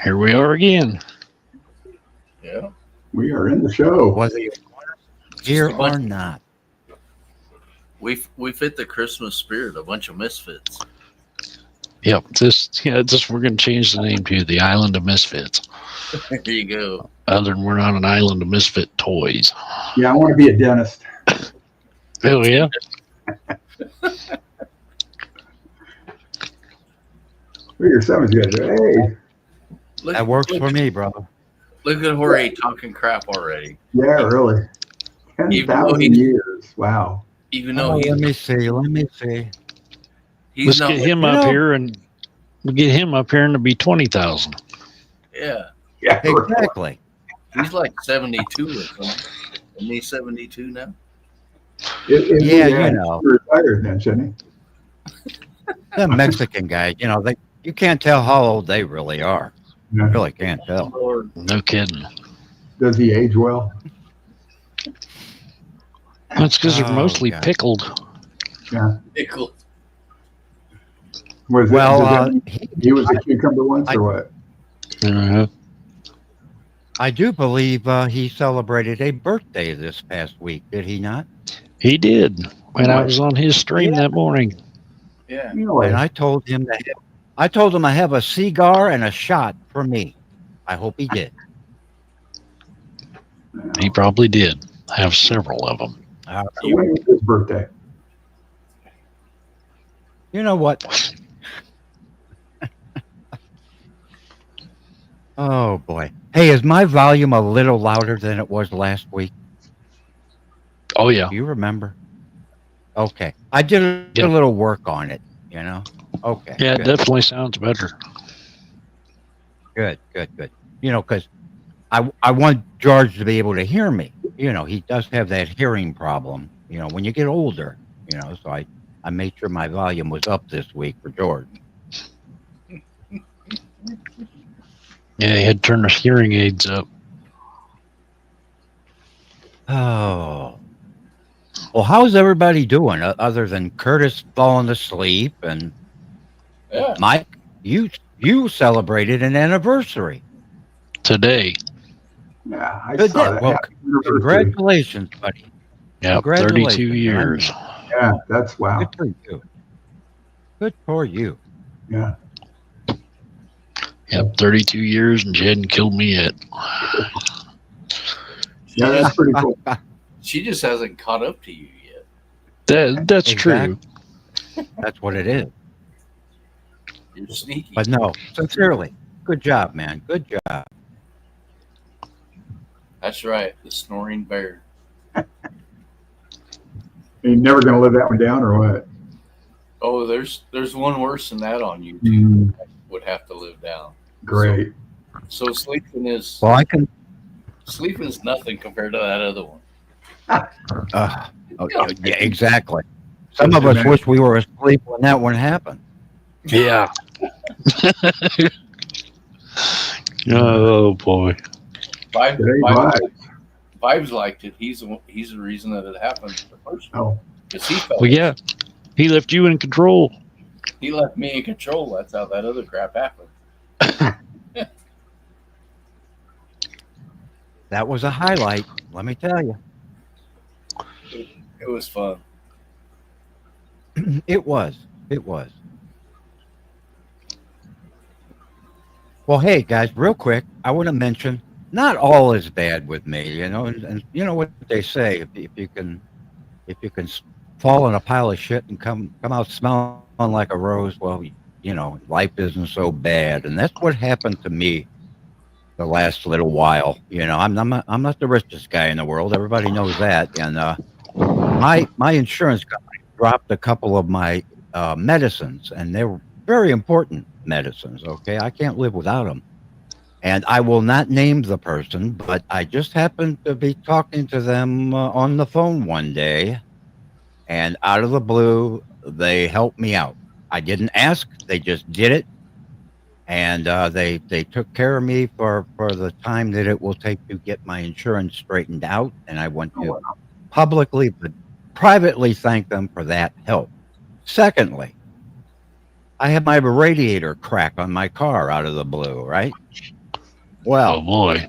Here we are again. Yeah. We are in the show. Whether you here or not. We fit the Christmas spirit, a bunch of misfits. Yep. This we're gonna change the name to the Island of Misfits. There you go. Other than we're not an island of misfit toys. Yeah, I want to be a dentist. Oh yeah. Look at your summons, guys. Hey. That works for me, brother. Look at Jorge talking crap already. Yeah, really. Even though 10,000 years. Wow. Even though Let me see. he's Let's not get him up here and we'll get him up here and it'll be 20,000. Yeah. Yeah, Exactly. He's like 72 or something. Isn't he 72 now? Yeah, you know. He's retired then, shouldn't The Mexican guys, you can't tell how old they really are. he? You really can't tell. Or No kidding. Does he age well? That's because they're Oh, mostly God. pickled. Yeah. Nickel. Was Well, he was a cucumber once or what? I do believe he celebrated a birthday this past week, did he not? He did. When I was on his stream Yeah. that morning. Yeah. Really? And I told him to have a cigar and a shot for me. I hope he did. He probably did. Have several of them. So when was his birthday? You know what? Oh boy. Hey, is my volume a little louder than it was last week? Oh yeah. Do you remember? Okay. I did a Yeah. little work on it, Okay. Yeah, it good. definitely sounds better. Good. Because I want George to be able to hear me. He does have that hearing problem, when you get older, so I made sure my volume was up this week for George. Yeah, he had to turn his hearing aids up. Oh. Well, how's everybody doing other than Curtis falling asleep and Yeah. Mike, you celebrated an anniversary. Today. Yeah, I Good saw day. that. Well, Happy anniversary. congratulations, buddy. Yeah, Congratulations, 32 man. years. Yeah, that's wow. Good for you. Good for you. Yeah. Yep, 32 years and she hadn't killed me yet. Yeah, that's pretty cool. She just hasn't caught up to you yet. That's Exactly. true. That's what it is. You're sneaky. But no, sincerely, good job, man. Good job. That's right. The snoring bear. You're never going to live that one down or what? Oh, there's one worse than that on YouTube. Mm, Would have to live down. great. So sleeping is Well, I can. nothing compared to that other one. Yeah, exactly. Some of us wish we were asleep when that one happened. Yeah. Oh boy. Vibes, Today, Vibes, bye. Vibes liked it. He's the reason that it happened the first time. Oh, Because he felt Well, yeah. He left you in control. he left me in control. That's how that other crap happened. That was a highlight, let me tell you. It was fun. It was. Well, hey guys, real quick, I want to mention not all is bad with me, and you know what they say: if you can fall in a pile of shit and come out smelling like a rose, well, life isn't so bad, and that's what happened to me the last little while. I'm not the richest guy in the world. Everybody knows that, and my insurance company dropped a couple of my medicines, and they were very important medicines. Okay, I can't live without them. And I will not name the person, but I just happened to be talking to them on the phone one day, and out of the blue, they helped me out. I didn't ask; they just did it, and they took care of me for the time that it will take to get my insurance straightened out. And I want to publicly but privately thank them for that help. Secondly, I had my radiator crack on my car out of the blue, right? Oh Well, boy.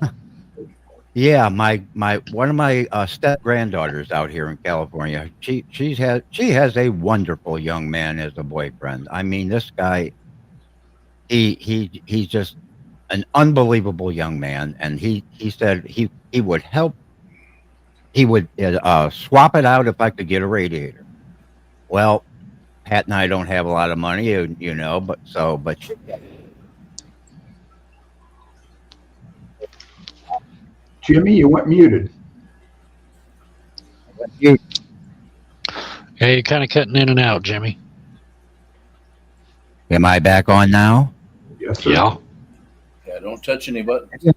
yeah, my one of my step granddaughters out here in California. She has a wonderful young man as a boyfriend. I mean, this guy, he's just an unbelievable young man, and he said he would help. He would swap it out if I could get a radiator. Well, Pat and I don't have a lot of money, you know, but Jimmy, you went muted. you, Yeah, you're kind of cutting in and out, Jimmy. am I back on now? Yes, sir. Yeah. Yeah, don't touch any buttons.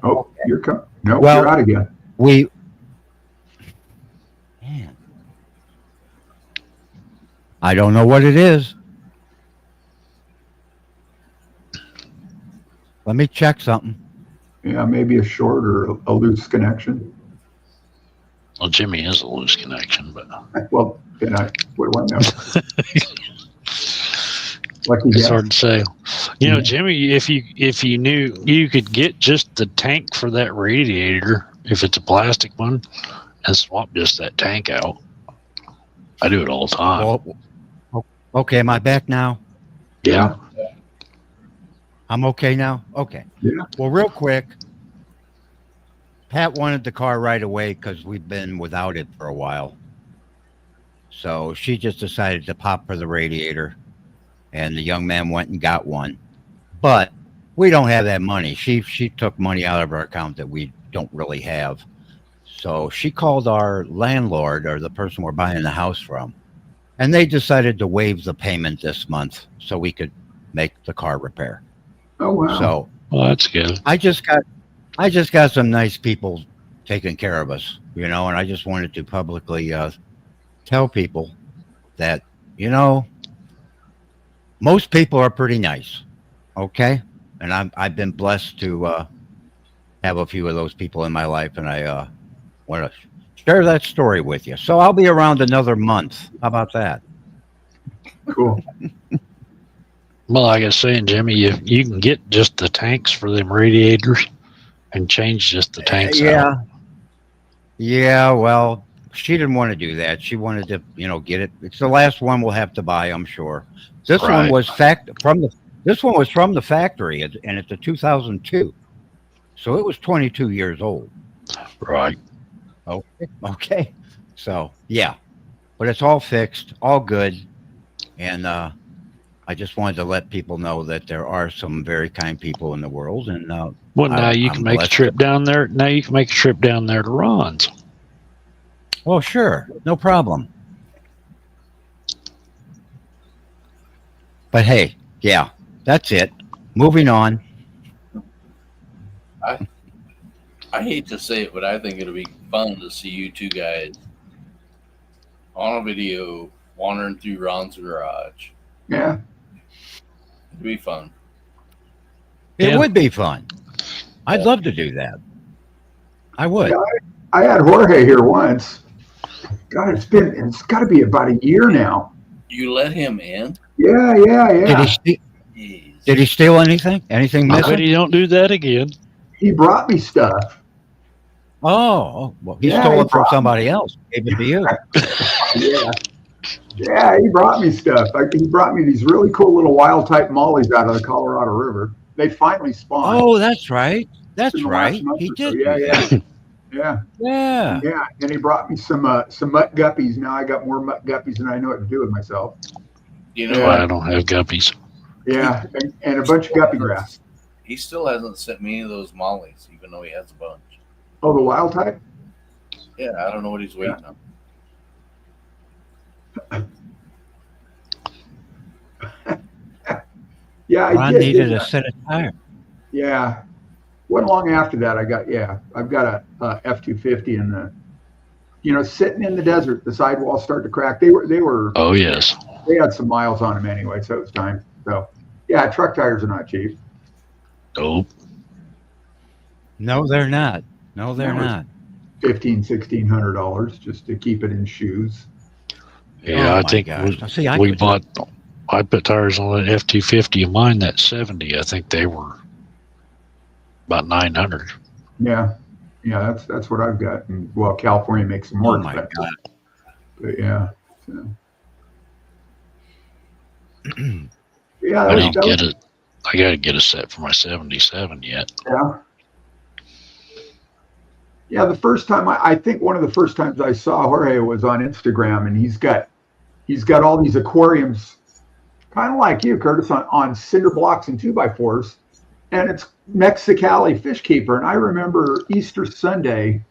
Oh, you're coming. No, Well- you're out again. We, man, I don't know what it is. Let me check something. Yeah, maybe a short or a loose connection. Well, Jimmy is a loose connection, but Well, then what do I know? Lucky it's guess. hard to say. You know, Jimmy, if you knew you could get just the tank for that radiator, if it's a plastic one, and swap just that tank out. I do it all the time. Well, okay, am I back now? Yeah. I'm okay now? Okay. Yeah. Well, real quick, Pat wanted the car right away because we've been without it for a while. So she just decided to pop for the radiator, and the young man went and got one. But we don't have that money. She took money out of our account that we don't really have. So she called our landlord, or the person we're buying the house from, and they decided to waive the payment this month so we could make the car repair. Oh, wow. So Well, that's good. I just got some nice people taking care of us, you know, and I just wanted to publicly tell people that, you know, most people are pretty nice, okay? And I've been blessed to have a few of those people in my life, and I want to share that story with you. So I'll be around another month. How about that? Cool. Well, like I was saying, Jimmy, you can get just the tanks for them radiators and change just the tanks out. Yeah, well, she didn't want to do that. She wanted to, you know, get it. It's the last one we'll have to buy, I'm sure. This one Right. was from the factory, and it's a 2002. So it was 22 years old. Right. Okay. So, yeah. But it's all fixed, all good. And I just wanted to let people know that there are some very kind people in the world, and Well, now you I'm can make a blessed. trip down there. Now you can make a trip down there to Ron's. well, sure, no problem. But hey, yeah, that's it. Moving on. I hate to say it, but I think it'll be fun to see you two guys on a video wandering through Ron's garage. Yeah. It'd be fun. It Yeah. would be fun. I'd love to do that. I would. Yeah. I had Jorge here once. God, it's got to be about a year now. You let him in? Yeah. Jeez. Did he steal anything? Anything I bet missing? you don't do that again. He brought me stuff. Oh, well, he Yeah, stole he it from brought- somebody else. Gave it to you. Yeah. Yeah, he brought me stuff. He brought me these really cool little wild type mollies out of the Colorado River. They finally spawned. Oh, that's right. That's in the last right. month He or so. did. Yeah, do yeah, that. yeah, Yeah. And he brought me some mutt guppies. Now I got more mutt guppies than I know what to do with myself. You know Yeah. Well, I don't have guppies. Yeah, and a bunch of guppy grass. He still hasn't sent me any of those mollies, even though he has a bunch. Oh, the wild type? Yeah, I don't know what he's waiting on. Yeah, I Ron did. needed didn't a I? set of tires. Yeah. Wasn't long after that I've got a F-250 and sitting in the desert, the sidewalls start to crack. They Oh yes. had some miles on them anyway, so it was time. So yeah, truck tires are not cheap. Nope. No, they're not. No, they're No. not. $1,600 just to keep it in shoes. Yeah, Oh I my think gosh. See, we bought I put tires on that F250 of mine, that 70. I think they were about 900. Yeah, yeah, that's what I've got. And well, California makes them more Oh my expensive. God. But yeah, so, yeah, I that didn't was, get it. I got to get a set for my 77 yet. yeah. Yeah, the first time I think one of the first times I saw Jorge was on Instagram, and he's got all these aquariums, kind of like you, Curtis, on cinder blocks and 2x4s, and it's Mexicali Fish Keeper. And I remember Easter Sunday,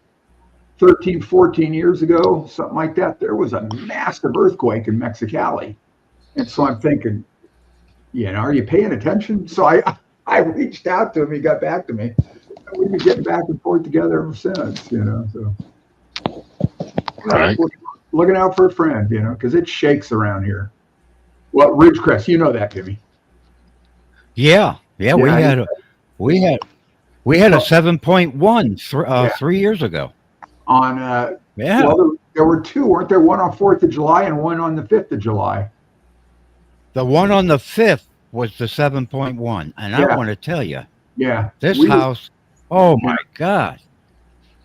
13, 14 years ago, something like that. There was a massive earthquake in Mexicali, and so I'm thinking, are you paying attention? So I reached out to him. He got back to me. We've been getting back and forth together ever since, So Right. looking out for a friend, because it shakes around here. Well, Ridgecrest, you know that, Jimmy. Yeah. We had a 7.1 3 years ago. On Yeah. well, there were two, weren't there? One on 4th of July and one on the 5th of July. The one on the 5th was the 7.1, and I want to tell you, Yeah, this house. Oh my God!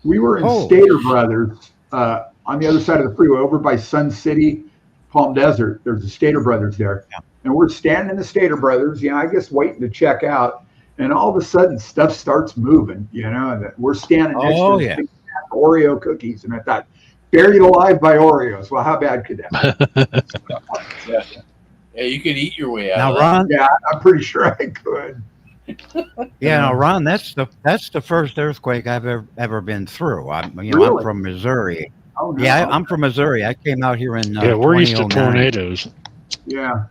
We were in Stater Brothers on the other side of the freeway, over by Sun City, Palm Desert. There's a Stater Brothers there, and we're standing in the Stater Brothers. I guess waiting to check out, and all of a sudden stuff starts moving. And we're standing next to Oreo cookies, and I thought, buried alive by Oreos. Well, how bad could that be? Yeah, you could eat your way out. Now, of Ron. Yeah, I'm pretty sure I could. Yeah, now Ron, that's the first earthquake I've ever been through. I'm from Missouri. Oh, no. Yeah, I'm from Missouri. I came out here in we're used to 2009. tornadoes. Yeah,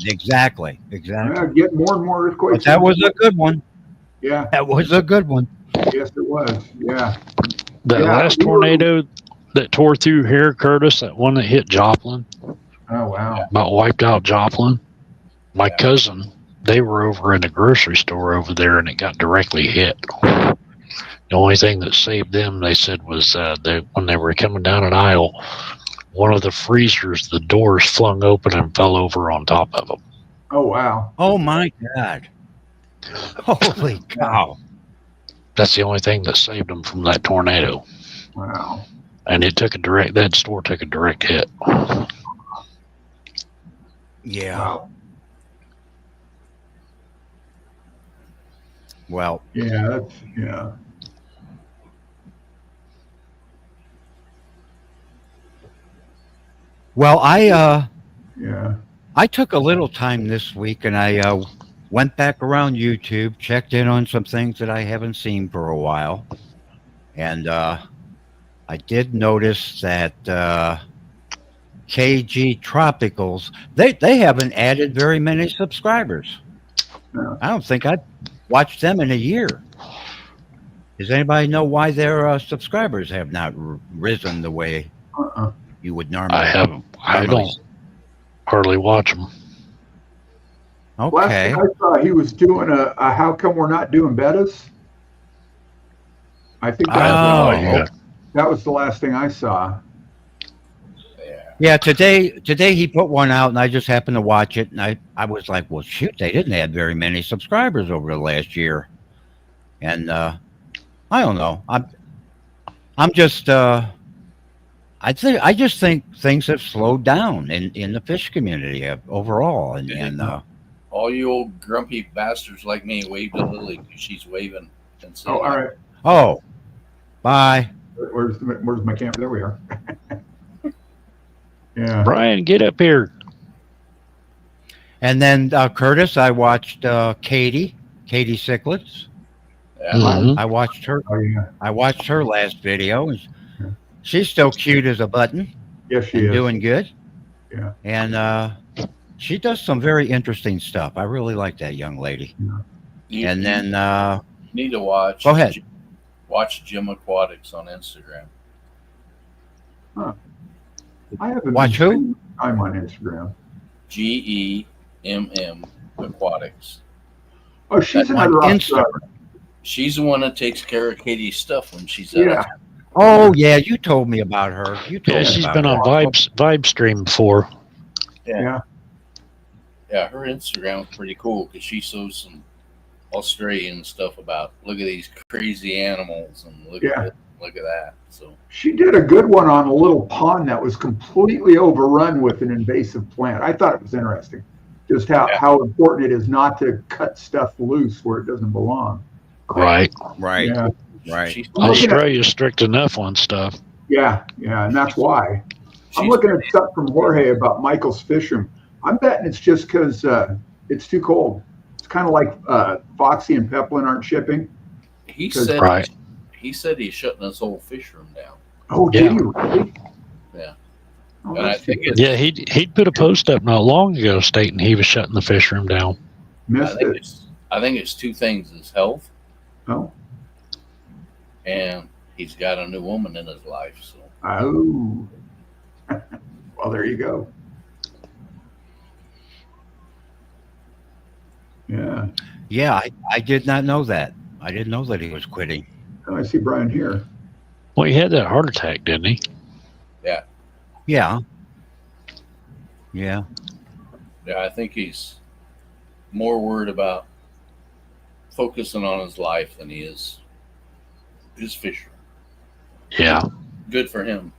exactly. Yeah, get more and more earthquakes. But that was a good one. Yeah, That was a good one. Yes, it was. Yeah. That last tornado that tore through here, Curtis, that one that hit Joplin. Oh, wow. About wiped out Joplin. My cousin, they were over in a grocery store over there, and it got directly hit. The only thing that saved them, they said, was when they were coming down an aisle, one of the freezers, the doors flung open and fell over on top of them. Oh, wow. Oh, my God. Holy cow. That's the only thing that saved them from that tornado. Wow. And that store took a direct hit. Yeah. Wow. Well. Yeah. Well, I took a little time this week, and I went back around YouTube, checked in on some things that I haven't seen for a while, and I did notice that KG Tropicals, they haven't added very many subscribers. No. I don't think I've watched them in a year. Does anybody know why their subscribers have not risen the way you would normally? I haven't. I don't hardly watch them. Okay. Last thing I saw, he was doing a how come we're not doing betas? I think that was the last thing I saw. Yeah, today he put one out, and I just happened to watch it, and I was like, well, shoot, they didn't add very many subscribers over the last year, and I don't know. I'm just I just think things have slowed down in the fish community overall, and all you old grumpy bastards like me wave to Lily because she's waving. And all right. Oh, bye. Where's my camera? There we are. Yeah. Brian, get up here. And then Curtis, I watched Katie Sicklets. Yeah. Mm-hmm. I watched her. Oh, yeah. I watched her last video. She's still cute as a button. Yes, she is. Doing good. Yeah. And she does some very interesting stuff. I really like that young lady. You need to watch. Go ahead. Watch Jim Aquatics on Instagram. Huh. I haven't watch who? I'm on Instagram. GEMM Aquatics. Oh, she's another Instagram. She's the one that takes care of Katie's stuff when she's out. Yeah. Oh yeah, you told me about her. She's been on Vibe Stream before. Yeah. Yeah, her Instagram's pretty cool because she shows some Australian stuff about look at these crazy animals and look at this, look at that. So She did a good one on a little pond that was completely overrun with an invasive plant. I thought it was interesting, just how important it is not to cut stuff loose where it doesn't belong. Right. Right. Yeah, she's Australia's strict enough on stuff. yeah, and that's why. I'm looking at stuff from Jorge about Michael's fish room. I'm betting it's just because it's too cold. It's kind of like Foxy and Peplin aren't shipping. He said Right. he said he's shutting his whole fish room down. Oh, Yeah. did you really? Yeah. Oh, And I that's think too it's- good. Yeah, he'd put a post up not long ago stating he was shutting the fish room down. Missed it. I think it's two things: his health, Oh, and he's got a new woman in his life. So oh. Well, there you go. Yeah. Yeah, I did not know that. I didn't know that he was quitting. Oh, I see Brian here. Well, he had that heart attack, didn't he? Yeah. yeah, Yeah. I think he's more worried about focusing on his life than he is his fish room. Yeah. Good for him.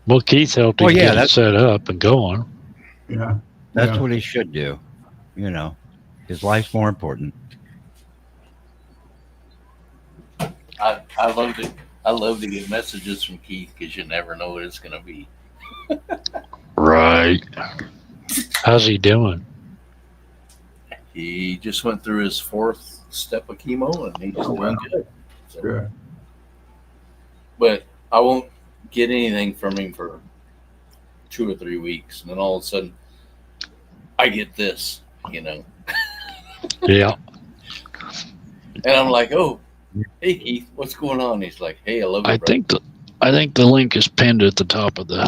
Well, Keith helped him Well, yeah, get it that's- set up and going. Yeah. That's Yeah. what he should do. You know, his life's more important. I love to get messages from Keith because you never know what it's going to be. Right. How's he doing? He just went through his 4th step of chemo and he's doing good. So, Good. but I won't get anything from him for 2 or 3 weeks, and then all of a sudden, I get this, you know. Yeah. And I'm like, "Oh, hey Keith, what's going on?" He's like, "Hey, I love you." I think the link is pinned at the top of the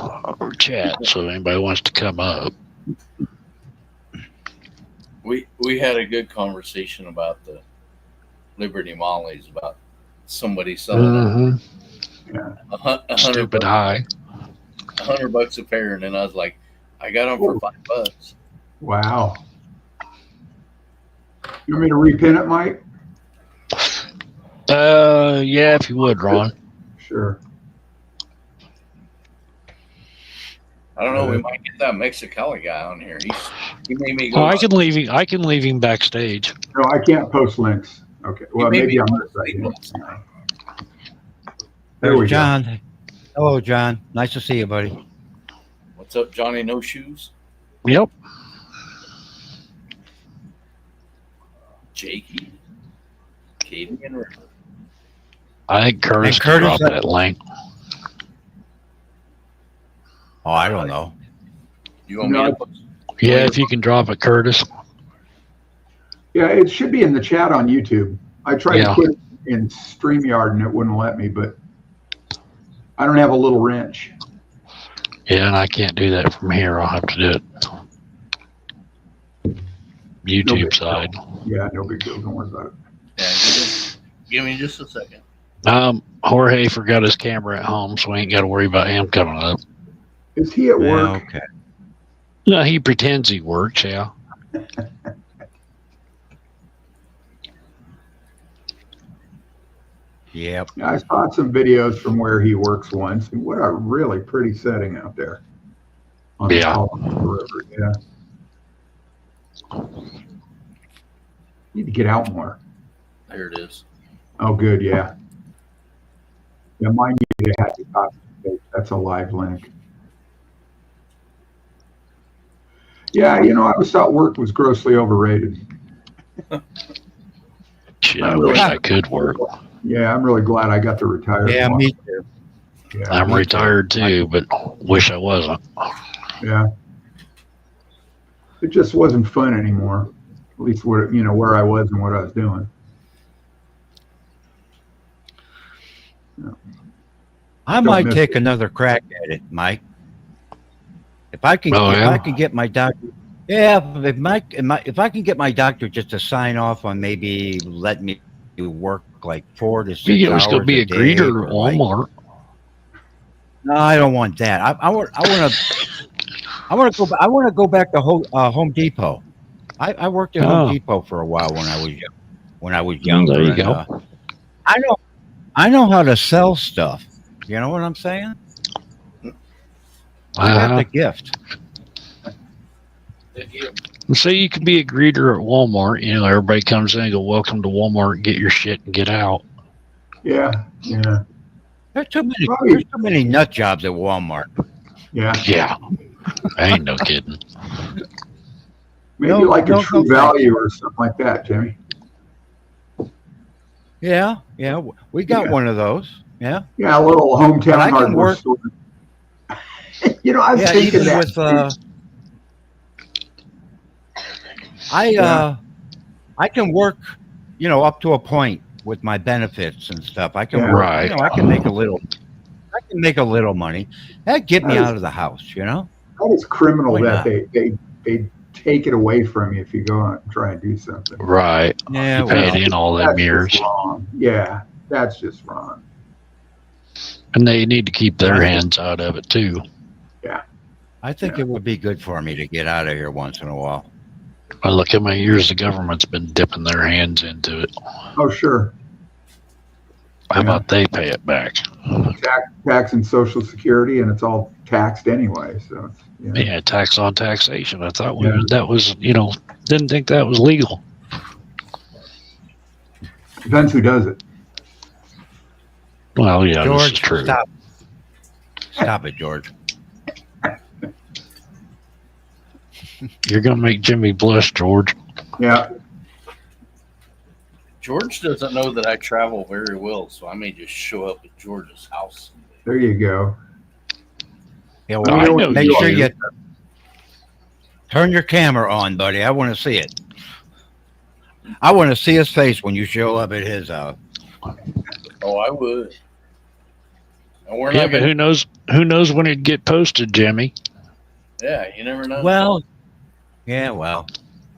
chat, so if anybody wants to come up. We had a good conversation about the Liberty Mollies, about somebody selling $100 Stupid high. $100 a pair, and then I was like, I got them for $5. Wow. You want me to repin it, Mike? Yeah, if you would, Ron. Sure. I don't know. We might get that Mexicali guy on here. He made me go. Oh, I can leave him backstage. No, I can't post links. Okay. Well, made maybe me I'm go gonna say sleep it. last night. There we There's go. John. Hello, John. Nice to see you, buddy. What's up, Johnny No Shoes? Yep. Jakey, Katie, and River. I think Curtis Hey, can Curtis, drop that link. Oh, I don't know. You want me to post? Yeah, if you can drop it, Curtis. Yeah, it should be in the chat on YouTube. I tried to Yeah. put it in StreamYard and it wouldn't let me, but I don't have a little wrench. Yeah, and I can't do that from here. I'll have to do it YouTube big side. Yeah, no big deal. Don't worry about it. Yeah, give me just a second. Jorge forgot his camera at home, so we ain't got to worry about him coming up. Is he at Yeah, work? okay. No, he pretends he works. Yeah. Yep. Yeah, I saw some videos from where he works once, and what a really pretty setting out there. On the Yeah. Colorado River. Yeah. Need to get out more. There it is. Oh, good. Yeah. Yeah, mine needed to have the top. That's a live link. Yeah, I always thought work was grossly overrated. Shit, I wish I could work. Yeah, I'm really glad I got to retire. Yeah, tomorrow. me too. Yeah, I'm retired too, but wish I wasn't. yeah. It just wasn't fun anymore. At least where I was and what I was doing. I might take another crack at it, Mike. If I can, Oh, if yeah? I can get my doctor, yeah. If I can get my doctor just to sign off on maybe let me work like 4 to 6 You can hours always go be a day greeter or at like- Walmart. No, I don't want that. I want to go back to Home Depot. I worked at Home Depot for a while when I was Oh, younger. there you and, go. I know how to sell stuff. You know what I'm saying? I got the gift. So you could be a greeter at Walmart. You know, everybody comes in and go, "Welcome to Walmart. Get your shit and get out." Yeah. Yeah. There's too many. Probably- There's too many nut jobs at Walmart. Yeah. Yeah, ain't no kidding. Maybe No, like no, a True no, Value or something like that, Jimmy. Yeah, we got Yeah. one of those. Yeah, Yeah, a little But I hometown can hardware work- store. You know, I was yeah. thinking Even that. with Yeah. I can work, up to a point with my benefits and stuff. I can Yeah. work. Right. I can make a little. I can make a little money. That get me That is- out of the house. That is criminal Why that not? they take it away from you if you go out and try and do something. Right. Yeah, You paid well, in all them That's years, just wrong. Yeah, that's just wrong. and they need to keep their hands out of it too. I think it would be good for me to get out of here once in a while. Well, look how many years the government's been dipping their hands into it. Oh, sure. How about they pay it back? Tax and Social Security, and it's all taxed anyway. So, Yeah, tax on taxation. I thought Yeah. that was, didn't think that was legal. Depends who does it. Well, yeah, this is George, true. stop it, George. You're gonna make Jimmy blush, George. Yeah. George doesn't know that I travel very well, so I may just show up at George's house someday. There you go. Yeah, I know well, what make you sure do. you turn your camera on, buddy. I want to see it. I want to see his face when you show up at his house. Oh, I would. And we're Yeah, not but gonna, who knows when it'd get posted, Jimmy? yeah, you never know. Well, a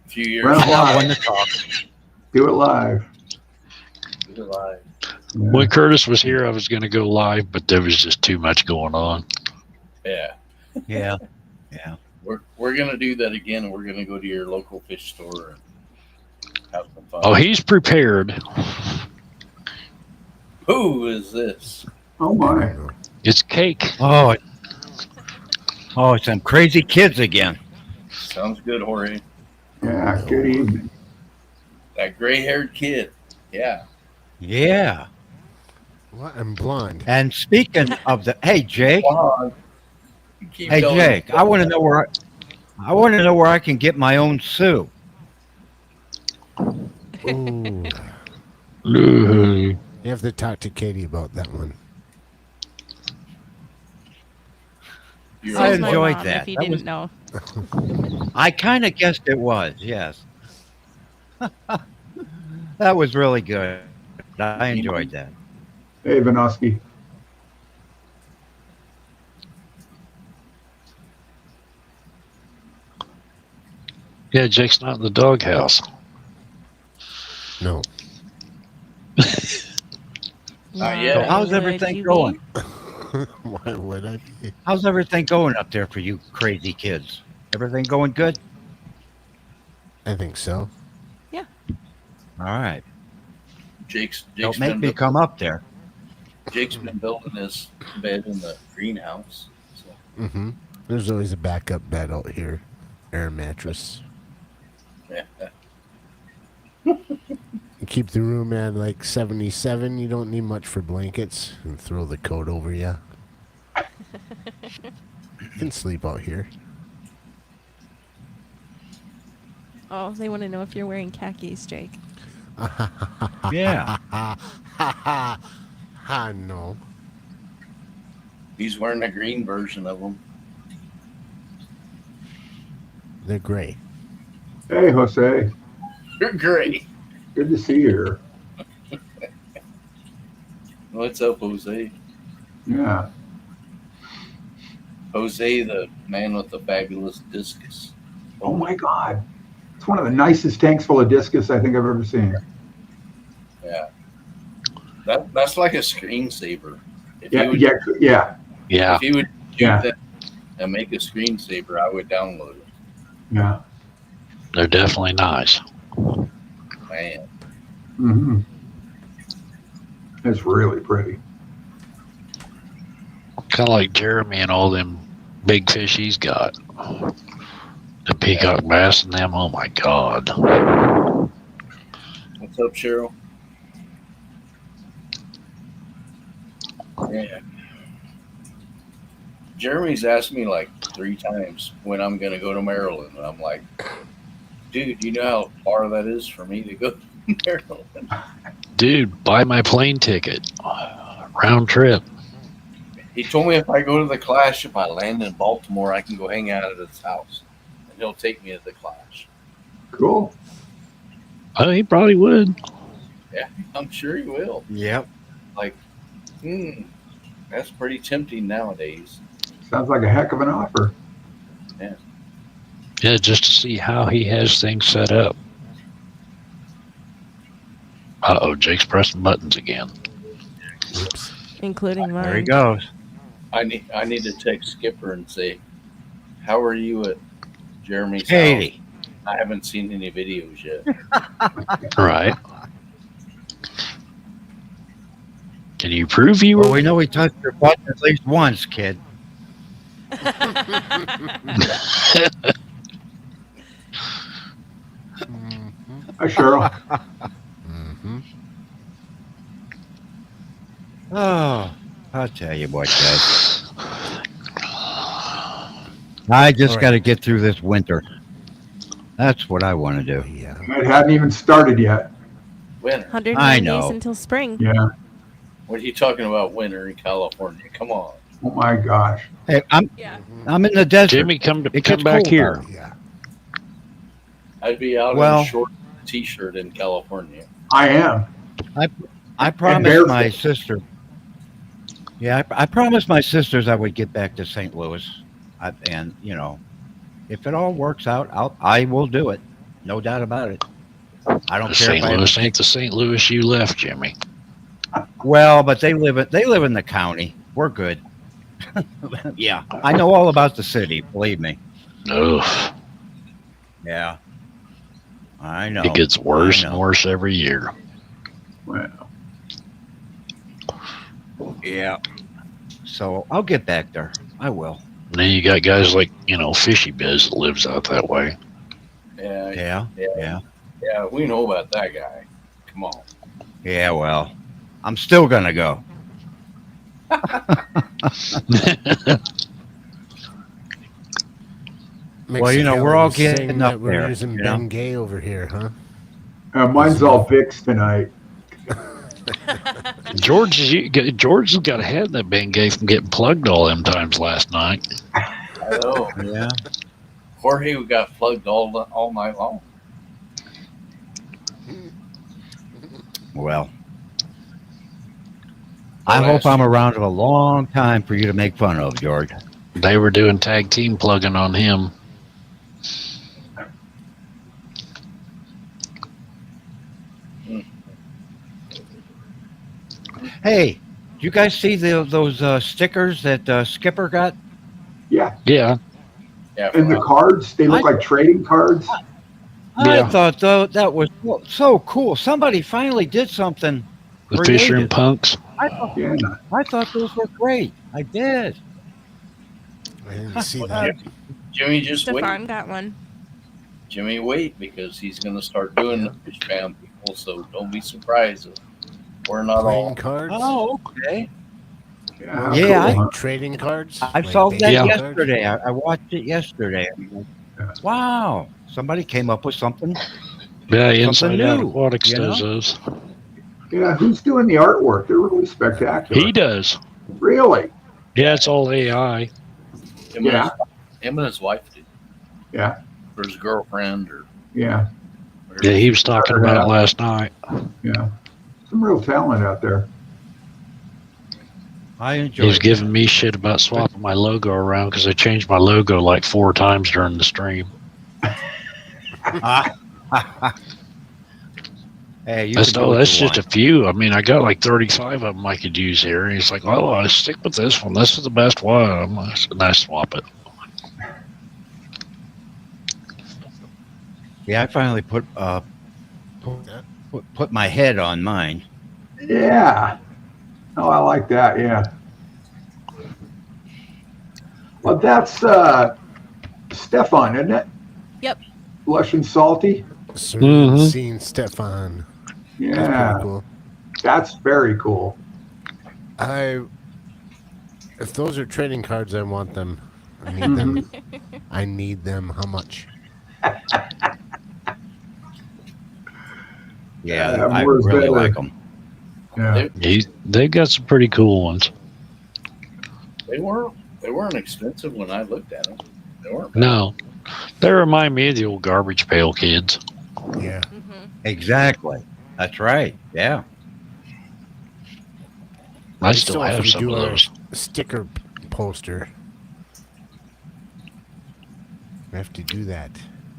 few years Well, from not now, one to talk. Do it live. we're alive. Yeah. When Curtis was here, I was gonna go live, but there was just too much going on. Yeah, Yeah. we're gonna do that again, and we're gonna go to your local fish store and have some fun. Oh, he's prepared. Who is this? Oh my. It's cake. Oh, it's them crazy kids again. Sounds good, Jorge. Yeah. Good evening. That gray-haired kid. Yeah. Yeah. What? I'm blonde. And speaking of the, hey Jake, Wow. You keep hey going. Jake, I want to know where I can get my own Sue. Ooh. Ooh. You have to talk to Katie about that one. You're I on Says my enjoyed mom, that. If you That didn't was- know. I kind of guessed it was, yes. That was really good. I enjoyed that. Hey, Vanoski. Yeah, Jake's not in the doghouse. No. Not yet. So how's Would everything you going? be? Why would I be? How's everything going up there for you crazy kids? Everything going good? I think so. All right. Jake's Don't been, make me come up there. Jake's been building his bed in the greenhouse. So. Mm-hmm. There's always a backup bed out here. Air mattress. Yeah. You keep the room at like 77. You don't need much for blankets. And throw the coat over you. You can sleep out here. Oh, they want to know if you're wearing khakis, Jake. Yeah. No. He's wearing a green version of them. They're gray. Hey, Jose. You're great. Good to see you here. What's up, Jose? Yeah. Jose, the man with the fabulous discus. Oh my God. It's one of the nicest tanks full of discus I think I've ever seen. Yeah. That's like a screensaver. If Yeah, you would, yeah. Yeah. if you would do Yeah. that and make a screensaver, I would download it. Yeah. They're definitely nice. Man, Mm-hmm. It's really pretty. Kind of like Jeremy and all them big fish he's got. The peacock bass and them. Oh my God. what's up, Cheryl? Yeah. Jeremy's asked me like 3 times when I'm going to go to Maryland. And I'm like, dude, you know how far that is for me to go to Maryland? Dude, buy my plane ticket. Round trip. He told me if I go to the Clash, if I land in Baltimore, I can go hang out at his house. And he'll take me to the Clash. Cool. Oh, he probably would. Yeah, I'm sure he will. Yep. Like, that's pretty tempting nowadays. Sounds like a heck of an offer. Yeah, just to see how he has things set up. Uh-oh, Jake's pressing buttons again. Oops. Including mine. There he goes. I need to text Skipper and say, how are you at Jeremy's house? 80. I haven't seen any videos yet. Right. Can you prove you Well, were? we know he touched your butt at least once, kid. Hi, Cheryl. Mm-hmm. Oh, I'll tell you what, guys. I just All right. got to get through this winter. That's what I want to do. Yeah. It hadn't even started yet. Winter. 109 I days know. until spring. Yeah. What are you talking about winter in California? Come on. Oh my gosh. Hey, Yeah. I'm in the desert. Jimmy, come It come gets back cold here. out. Yeah. I'd be out in Well- a short t-shirt in California. I am. I promised barefoot. my sister. Yeah, I promised my sisters I would get back to St. Louis, and you know, if it all works out, I will do it. No doubt about it. I don't care. St. If Louis ain't the St. Louis you left, Jimmy. Well, but they live in the county. We're good. Yeah, I know all about the city. Believe me. Ugh, Yeah, I know. it gets worse I and know. worse every year. Well, Yeah. So I'll get back there. I will. And then you got guys like, Fishy Biz that lives out that way. Yeah, Yeah. Yeah. yeah, we know about that guy. Come on. Yeah. Well, I'm still gonna go. Well, you know, we're all Mexicali saying getting that up we're there, using you know? Ben Gay over here, huh? mine's all Vicks tonight. George's got a head that Ben gave from getting plugged all them times last night. I know. Yeah. Jorge got plugged all night long. Well, I hope I'm around a long time for you to make fun of, George. They were doing tag team plugging on him. Hey, do you guys see those stickers that Skipper got? Yeah. Yeah. Yeah, And the cards, they look like trading cards. I Yeah. thought that was so cool. Somebody finally did something. The Fisher and creative. Punks. Yeah. I thought those were great. I did. I didn't see that. Jimmy, just wait. Stefan got one. Jimmy, wait, because he's going to start doing the fish fam people, so don't be surprised if we're not Playing all. cards? Oh, okay. Yeah. how Yeah, cool, huh? Trading cards? I Like saw that baseball cards? yesterday. I watched it yesterday. Wow, somebody came up with something. Yeah, Something Inside Out new, Aquatics you does know? those. Yeah. Who's doing the artwork? They're really spectacular. He does. Really? Yeah, it's all AI. Yeah. Him and his wife did. Yeah. Or his girlfriend or Yeah. whatever. Yeah, he was talking about it last night. Yeah. Some real talent out there. I enjoyed He's it. giving me shit about swapping my logo around because I changed my logo like 4 times during the stream. Hey, you That's can do what that's you just a want. few. I mean, I got like 35 of them I could use here. And he's like, "Oh, I stick with this one. This is the best one." I'm like, and I swap it. Yeah, I finally put my head on mine. Yeah. Oh, I like that. Yeah. Well, that's Stefan, isn't it? Yep. Lush and salty. Mhm. Serene Stefan. That's pretty Yeah. cool. That's very cool. If those are trading cards, I want them. I need them. I need them. How much? Yeah, I More is really better. like them. Yeah. They've got some pretty cool ones. They weren't expensive when I looked at them. They weren't bad. No, they remind me of the old garbage pail kids. Yeah. Exactly. That's right. Yeah. I still have have to some do of our those. sticker poster. We have to do that.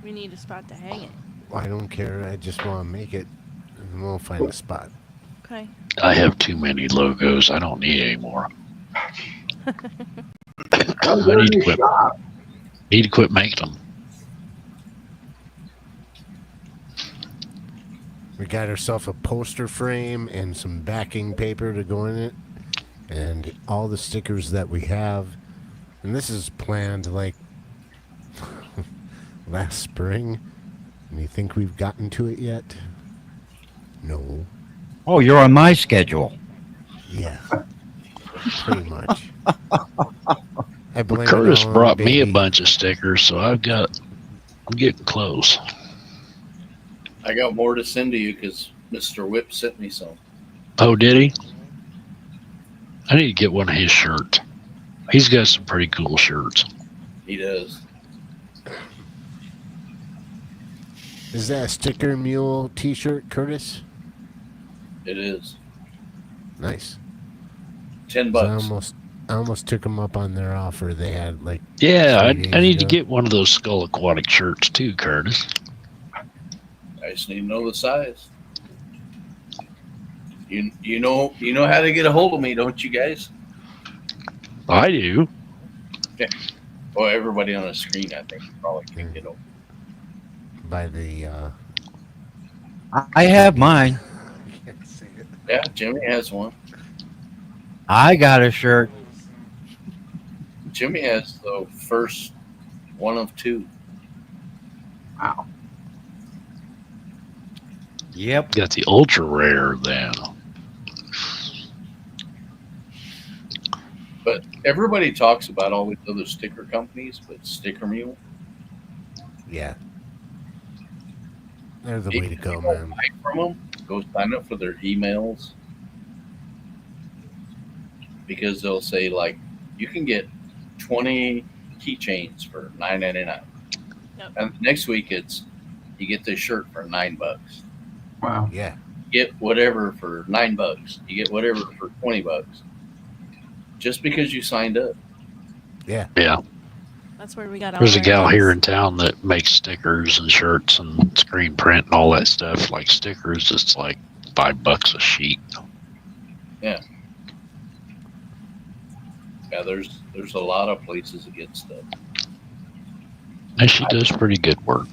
We need a spot to hang it. I don't care. I just want to make it, and we'll find a spot. Okay. I have too many logos. I don't need any more. How's I their need to new quit. shop? Need to quit making them. We got ourselves a poster frame and some backing paper to go in it, and all the stickers that we have. And this is planned like last spring. And you think we've gotten to it yet? No. Oh, you're on my schedule. Yeah. Pretty much. I blame it Curtis all on brought me a baby. bunch of stickers, so I'm getting close. I got more to send to you because Mr. Whip sent me some. Oh, did he? I need to get one of his shirts. He's got some pretty cool shirts. He does. Is that a Sticker Mule t-shirt, Curtis? It is. Nice. $10. I almost took them up on their offer. They had like Yeah, I 3 days need to ago. get one of those Skull Aquatic shirts too, Curtis. I just need to know the size. You know how to get a hold of me, don't you guys? I do. Well, everybody on the screen, I think, probably can get over. by the I have mine. Yeah, Jimmy has one. I got a shirt. Jimmy has the first one of 2. Wow. Yep. Got the ultra rare then. But everybody talks about all these other sticker companies, but Sticker Mule, yeah. They're the If way to go, you don't man. buy from them, go sign up for their emails because they'll say like you can get 20 keychains for $9.99, Yep. and next week it's you get this shirt for $9. Wow. Yeah. You get whatever for $9. You get whatever for $20, just because you signed up. Yeah. That's where we got all There's a our gal eggs. here in town that makes stickers and shirts and screen print and all that stuff. Like stickers, it's like $5 a sheet. Yeah, there's a lot of places to get stuff. And she does pretty good work.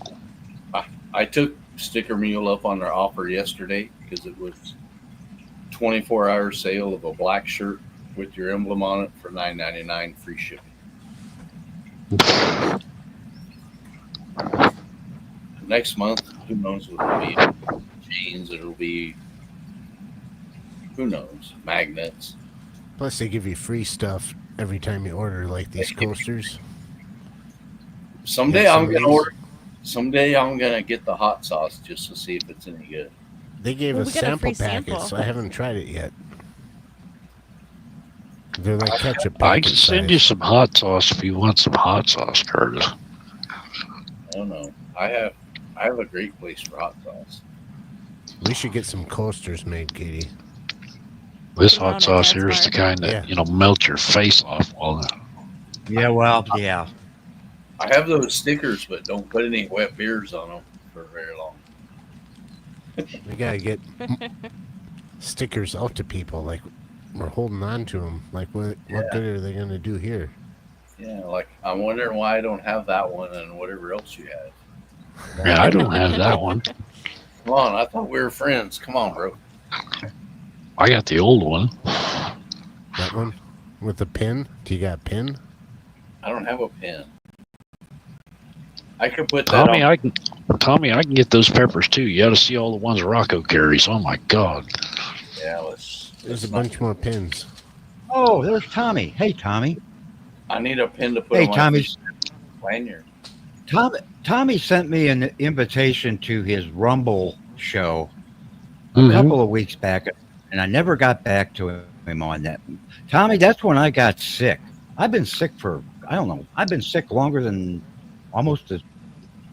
I took Sticker Mule up on their offer yesterday because it was 24-hour sale of a black shirt with your emblem on it for $9.99 free shipping. Next month, who knows what it'll be? Jeans, it'll be, who knows, magnets. Plus, they give you free stuff every time you order, like these coasters. Someday Yeah, I'm some of gonna these- order. Someday I'm gonna get the hot sauce just to see if it's any good. They gave Well, us we got a sample free packets, sample. so I haven't tried it yet. They're like ketchup I packet can send you size. some hot sauce if you want some hot sauce, Curtis. I don't know. I have a great place for hot sauce. We should get some coasters made, Katie. This Put it on hot a sauce Dad's here is the bar. kind that, Yeah. you know, melts your face off while Yeah, well, yeah. I have those stickers, but don't put any wet beers on them for very long. We gotta get stickers out to people. Like we're holding on to them. Like what good are they gonna do here? Yeah, like I'm wondering why I don't have that one and whatever else you have. Yeah, I don't have that one. Come on, I thought we were friends. Come on, bro. I got the old one. That one with the pin. Do you got a pin? I don't have a pen. I could put that Tommy, on. I can get those peppers too. You got to see all the ones Rocco carries. Oh my God. Yeah, There's a bunch more pins. Oh, there's Tommy. Hey, Tommy. I need a pen to put Hey, on my Tommy. lanyard. Tommy sent me an invitation to his Rumble show a Mhm. couple of weeks back, and I never got back to him on that. Tommy, that's when I got sick. I've been sick for, I don't know, I've been sick longer than almost as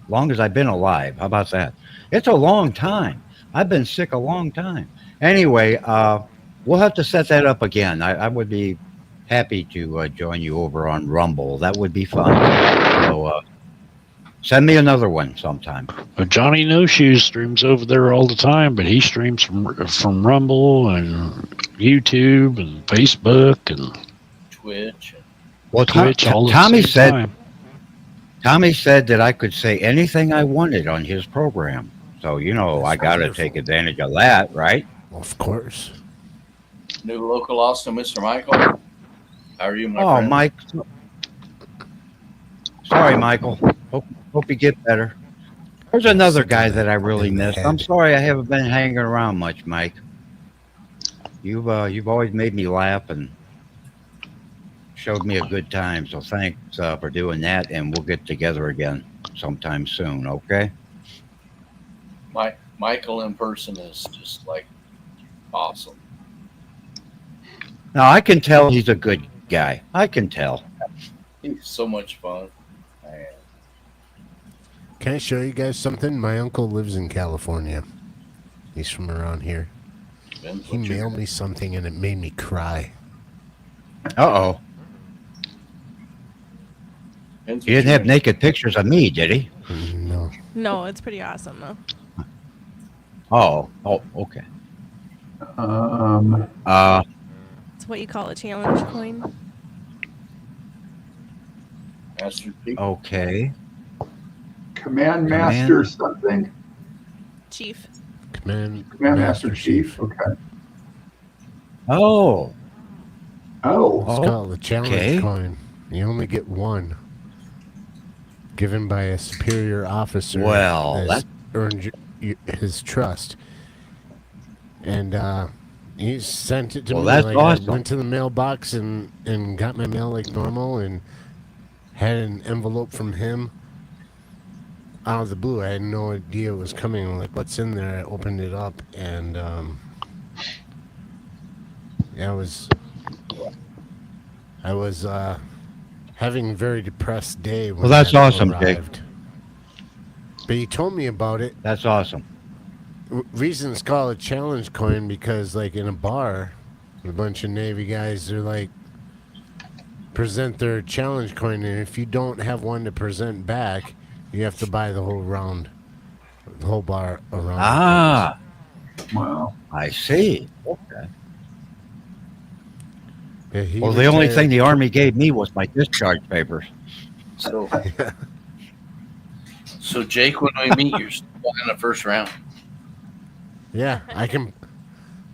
long as I've been alive. How about that? It's a long time. I've been sick a long time. Anyway, we'll have to set that up again. I would be happy to join you over on Rumble. That would be fun. So send me another one sometime. But Johnny No Shoes streams over there all the time, but he streams from Rumble and YouTube and Facebook and Twitch. Well, Twitch all at the Tommy same said time. Tommy said that I could say anything I wanted on his program. So, you know, I got to take advantage of that, right? Of course. New local Austin, Mr. Michael. How are you, my Oh, friend? Mike. Sorry, Michael. Hope you get better. There's another guy that I really missed. I'm sorry I haven't been hanging around much, Mike. You've always made me laugh and showed me a good time. So thanks for doing that, and we'll get together again sometime soon. Okay? Michael in person is just like awesome. Now I can tell he's a good guy. I can tell. He's so much fun. Man. Can I show you guys something? My uncle lives in California. He's from around here. Depends He what you- mailed me something and it made me cry. Uh-oh. depends He what didn't you have want. naked pictures of me, did he? No. No, it's pretty awesome though. Oh, okay. Um, It's what you call a challenge coin. Master Chief. Okay. Command Master something. Chief. Command Master Chief. Okay. Oh. Oh. It's called the challenge Okay. coin. You only get one. Given by a superior officer. Well, that's earned his trust. And he sent it to Well, me. that's like, awesome. I went to the mailbox and got my mail like normal and had an envelope from him out of the blue. I had no idea it was coming. I'm like, what's in there? I opened it up and I was having a very depressed day when Well, that's that awesome, Jake. arrived. But he told me about it. That's awesome. Reason it's called a challenge coin because, like, in a bar, a bunch of Navy guys are like present their challenge coin, and if you don't have one to present back, you have to buy the whole round, the whole bar around. Ah, Wow. I see. Okay. Yeah, he Well, the only retired- thing the Army gave me was my discharge papers. So, so Jake, when we meet, you're still in the first round. Yeah, I can.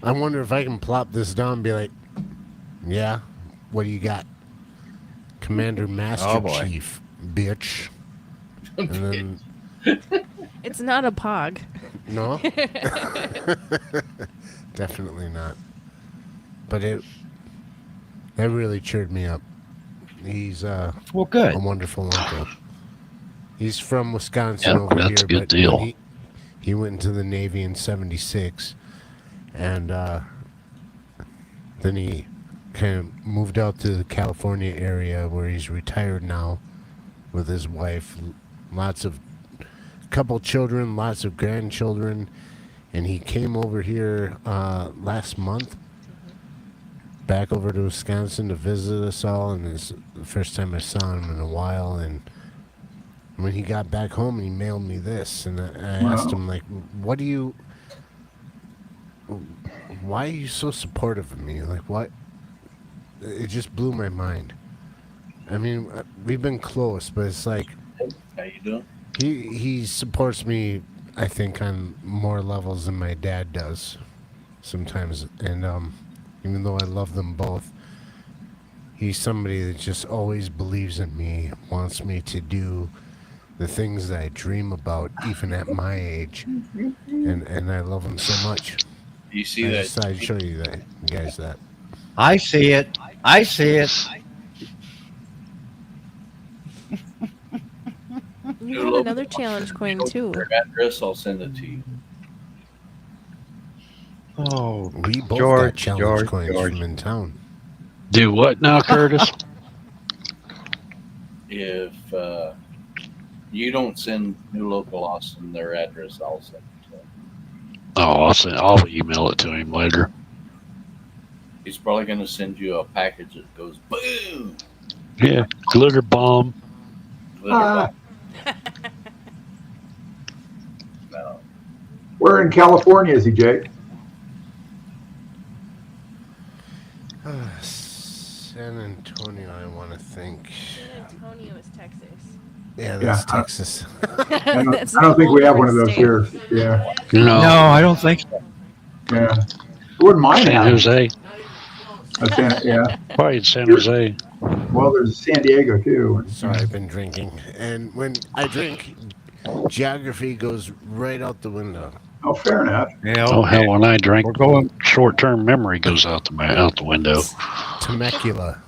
I wonder if I can plop this down and be like, yeah, what do you got? Commander Master Oh, boy. Chief, bitch. And then, It's not a pog. no? Definitely not. But that really cheered me up. He's Well, a good. wonderful uncle. He's from Wisconsin Yeah, over that's here, a good but deal. he went into the Navy in '76, and then he kind of moved out to the California area where he's retired now with his wife. Couple children, lots of grandchildren, and he came over here last month, back over to Wisconsin to visit us all, and it's the first time I saw him in a while. And when he got back home, he mailed me this, and I asked him, like, why are you so supportive of me? Like, what? It just blew my mind. I mean, we've been close, but it's like, How you doing? He supports me, I think, on more levels than my dad does sometimes. And even though I love them both, he's somebody that just always believes in me, wants me to do the things that I dream about, even at my age. And I love him so much. You see I that? just thought I'd show you guys that. I see it. I see it. You have another challenge coin too. Your address, I'll send it to you. Oh, We both George, got challenge George, coins George. from in town. Do what now, Curtis? If you don't send New Local Austin their address, I'll send it to him. Oh, I'll email it to him later. He's probably going to send you a package that goes boom. Yeah, glitter bomb. Glitter bomb. No. Where in California is he, Jake? San Antonio, I want to think. San Antonio is Texas. Yeah, that's Yeah, Texas. I don't, That's I don't a think whole we have one of different those state. here. Yeah, No, No, I don't think so. yeah. Wouldn't mind San having Jose. yeah. Probably in San Jose. Well, there's San Diego too. Sorry, I've been drinking. And when I drink, geography goes right out the window. Oh, fair enough. Yeah, Oh hell, when I drink, We're going. short-term memory goes out the window. Temecula.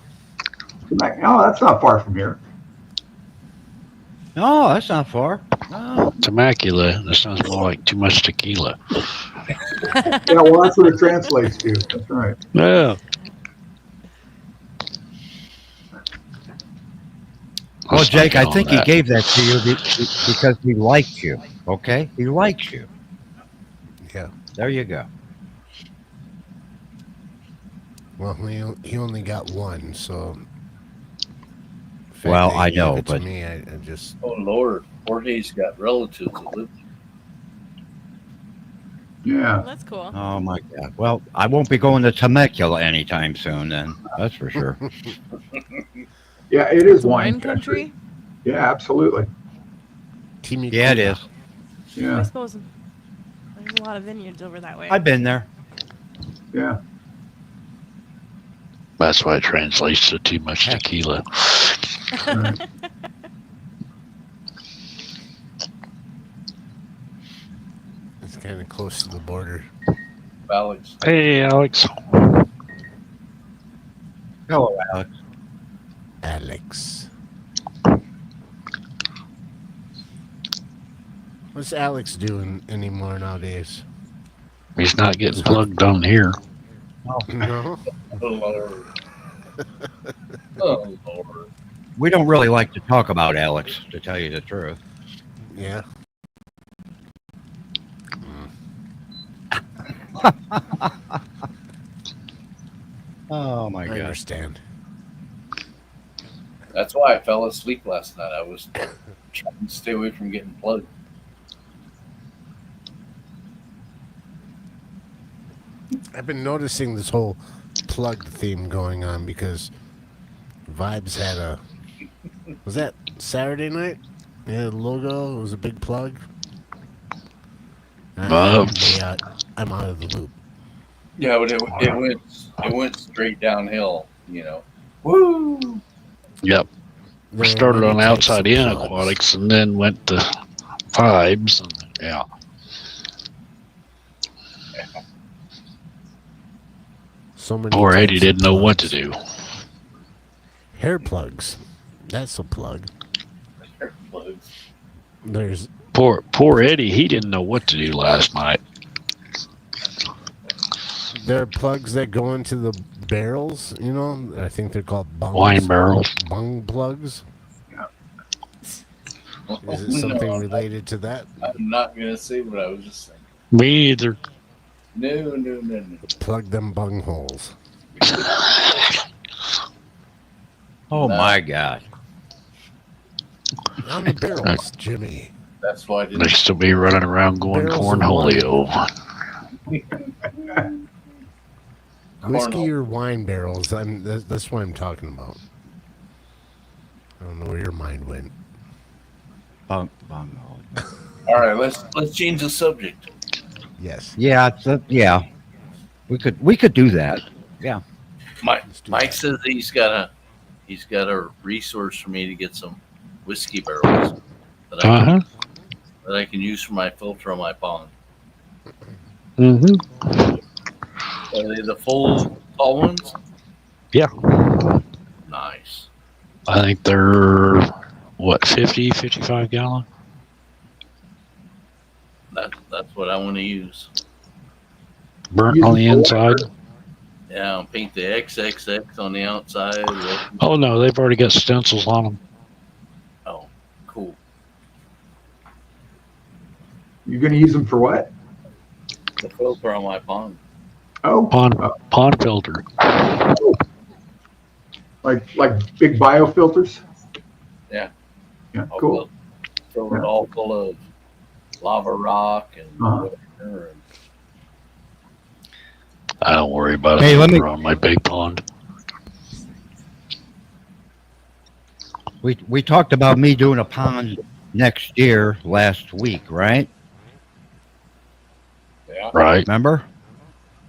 Oh, that's not far from here. No, that's not far. No. Temecula. That sounds more like too much tequila. Yeah, well, that's what it translates to. That's right. Yeah. Well, Jake, I on think he that. gave that to you because he liked you. Okay, he likes you. Yeah. There you go. Well, he only got one, so. the fact Well, that he I gave know, it to but- me, I just. Oh Lord, Jorge's got relatives that live. Yeah. That's cool. Oh my God. Well, I won't be going to Temecula anytime soon. Then that's for sure. Yeah, it is It's a wine wine country. Yeah, absolutely. Yeah, it is. I Yeah, suppose there's a lot of vineyards over that way. I've been there. yeah. That's why it translates to too much tequila. Right. It's kind of close to the border. Alex. Hey, Alex. Hello, Alex. Alex. What's Alex doing anymore nowadays? He's not getting plugged on here. No? Oh Lord. Oh Lord. We don't really like to talk about Alex, to tell you the truth. Yeah. Oh my I God. understand. That's why I fell asleep last night. I was trying to stay away from getting plugged. I've been noticing this whole plug theme going on because Vibes had a. Was that Saturday night? Yeah, the logo. It was a big plug. Yeah, I'm out of the loop. Yeah, but it went straight downhill. You know. Woo! Yep. We There are started many on types of outside in plugs. aquatics and then went to vibes. And, yeah. So many. Poor Eddie types of didn't know what to plugs. do. Hair plugs. That's a plug. Plugs. There's Poor Eddie, he didn't know what to do last night. there are plugs that go into the barrels. You know, I think they're called bungs. Wine barrels. Bung plugs. Is it No, something related to that? I'm not gonna say what I was just saying. Me either. No. Plug them bung holes. Oh No. my God. On the barrels, Jimmy. That's why I didn't. They still be running around going Barrels of cornholio. Whiskey Cornhole. or wine barrels? That's what I'm talking about. I don't know where your mind went. Bung. All right, let's change the subject. Yes. Yeah, yeah. We could do that. Yeah. Mike Let's do Mike that. says he's got a resource for me to get some whiskey barrels that I can Uh-huh. that I can use for my filter on my pond. Mm-hmm. Are they the full tall ones? Yeah. Nice. I think they're, what, 50, 55 gallon? That's what I want to use. Burnt Use on them the for inside. what? Yeah, I'll paint the XXX on the outside. Oh, no, they've already got stencils on them. Oh, cool. You're going to use them for what? The filter on my pond. Oh, Pond filter. like big biofilters. Yeah. Yeah, I'll cool. fill it all full of lava rock and whatever. And I don't worry about Hey, it let me- on my big pond. We talked about me doing a pond next year last week, right? yeah. Right. Remember?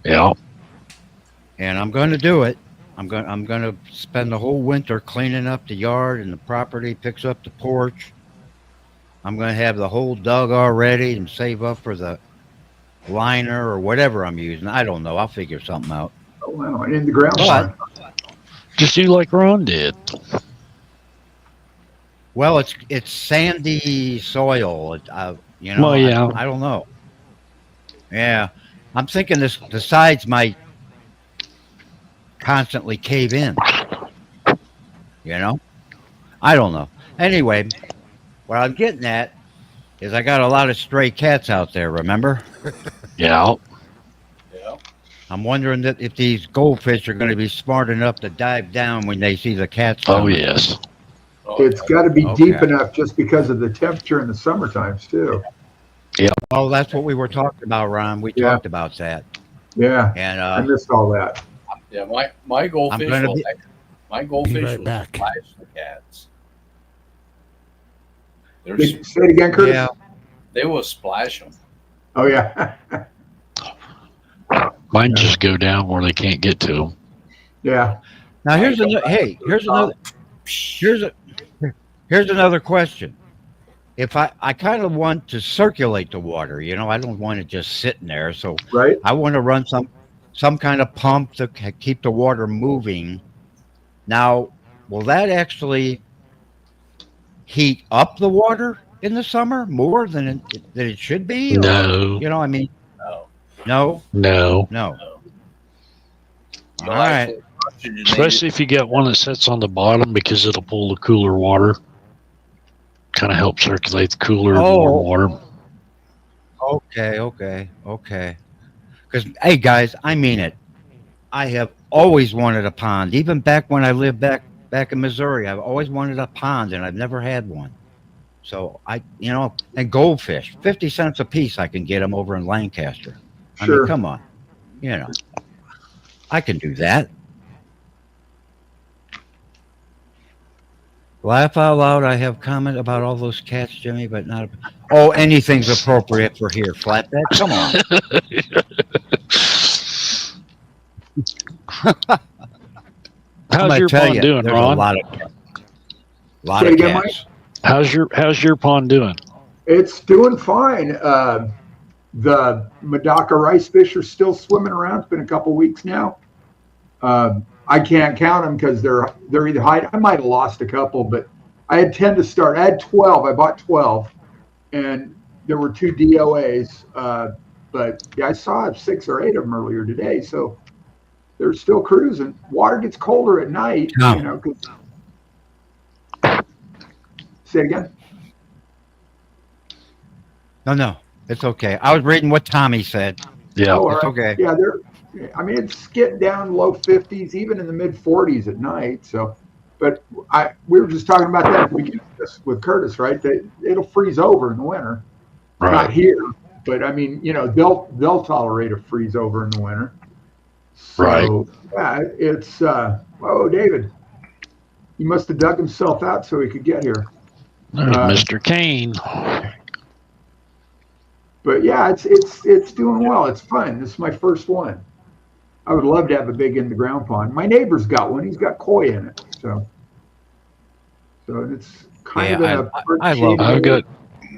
Yeah. And I'm going to do it. I'm going to spend the whole winter cleaning up the yard and the property, fix up the porch. I'm going to have the whole dug already and save up for the liner or whatever I'm using. I don't know. I'll figure something out. Oh, wow. And in the ground But- pond. Just do like Ron did. Well, it's sandy soil. You know, Well, yeah. I don't know. Yeah, I'm thinking the sides might constantly cave in. You know, I don't know. Anyway, what I'm getting at is I got a lot of stray cats out there. Remember? Yeah. Yeah. I'm wondering if these goldfish are going to be smart enough to dive down when they see the cats. Oh, coming. yes. Oh, It's got to be Okay. deep enough just because of the temperature in the summer times, too. Oh, that's what we were talking about, Ron. We Yeah. talked about that, Yeah, and I missed all that. yeah. My goldfish gonna will be- my goldfish right will back. splash the cats. Say it again, Curtis. yeah, They will splash them. Oh, yeah. Mine just go down where they can't get to them. Yeah. Now here's another. Hey, here's another question. If I kind of want to circulate the water, you know, I don't want it just sitting there. So Right? I want to run some kind of pump to keep the water moving. Now, will that actually heat up the water in the summer more than it should be? Or, No. you know, I mean, No. no, No. no. All You'll right. actually oxygenate it. Especially if you get one that sits on the bottom because it'll pull the cooler water. Kind of help circulate the cooler, warm water. Okay. Because, hey, guys, I mean it. I have always wanted a pond. Even back when I lived back in Missouri, I've always wanted a pond, and I've never had one. So and goldfish, 50 cents a piece. I can get them over in Lancaster. I Sure. mean, come on, I can do that. Laugh out loud. I have comment about all those cats, Jimmy, but not. Oh, anything's appropriate for here. Flatbed. Come on. I'm How's gonna your tell pond you, doing, there's Ron? a lot of Say of again, cats. How's your pond doing? It's doing fine. The Medaka rice fish are still swimming around. It's been a couple weeks now. I can't count them because they're either hiding. I might have lost a couple, but I had 10 to start. I had 12. I bought 12, and there were 2 DOAs. But yeah, I saw 6 or 8 of them earlier today. So they're still cruising. Water gets colder at night. No. You know. Say it again. No, it's okay. I was reading what Tommy said. Yeah. Oh, all It's right. okay. Yeah, it's getting down low 50s, even in the mid 40s at night. So, but we were just talking about that at the beginning of this with Curtis, right? That it'll freeze over in the winter. Not Right. here, but I mean, they'll tolerate a freeze over in the winter. So, Right. yeah, it's David, he must have dug himself out so he could get here. There's Mr. Kane. But yeah, it's doing well. It's fun. This is my first one. I would love to have a big in the ground pond. My neighbor's got one. He's got koi in it. So it's kind of in a I love it. I've got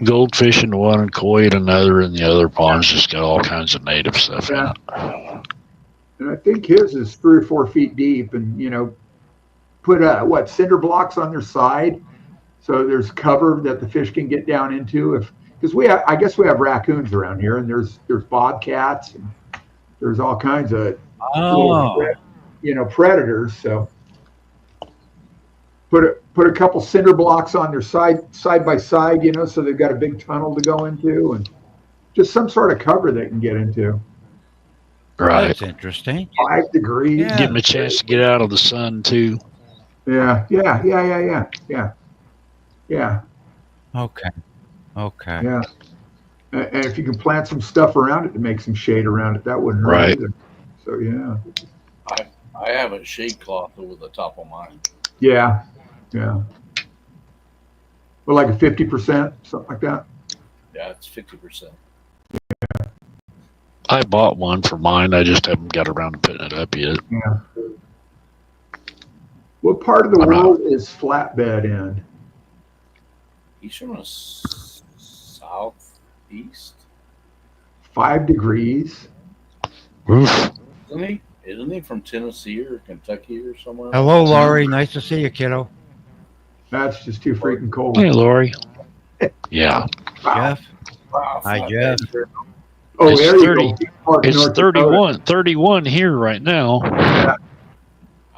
goldfish in one and koi in another, and the other pond's just got all kinds of native stuff in it. And I think his is 3 or 4 feet deep, and put cinder blocks on their side, so there's cover that the fish can get down into. Because I guess we have raccoons around here, and there's bobcats, and there's all kinds of little, predators. So put a couple cinder blocks on their side by side, so they've got a big tunnel to go into, and just some sort of cover they can get into. Right. That's interesting. 5 degrees. Yeah. Give them a chance to get out of the sun too. Yeah. Okay. Yeah. And if you can plant some stuff around it to make some shade around it, that wouldn't hurt either. So yeah. I have a shade cloth over the top of mine. Yeah. Well, like a 50%, something like that. Yeah, it's 50%. I bought one for mine. I just haven't got around to putting it up yet. Yeah. What part of the world is flatbed in? He's from the southeast. 5 degrees. Oof. Isn't he from Tennessee or Kentucky or somewhere? Hello, Laurie. Nice to see you, kiddo. That's just too freaking cold. Hey, Lori. Yeah. Wow. Jeff. Hi, Jeff. Oh, It's there 30. you go. It's 31 here right now.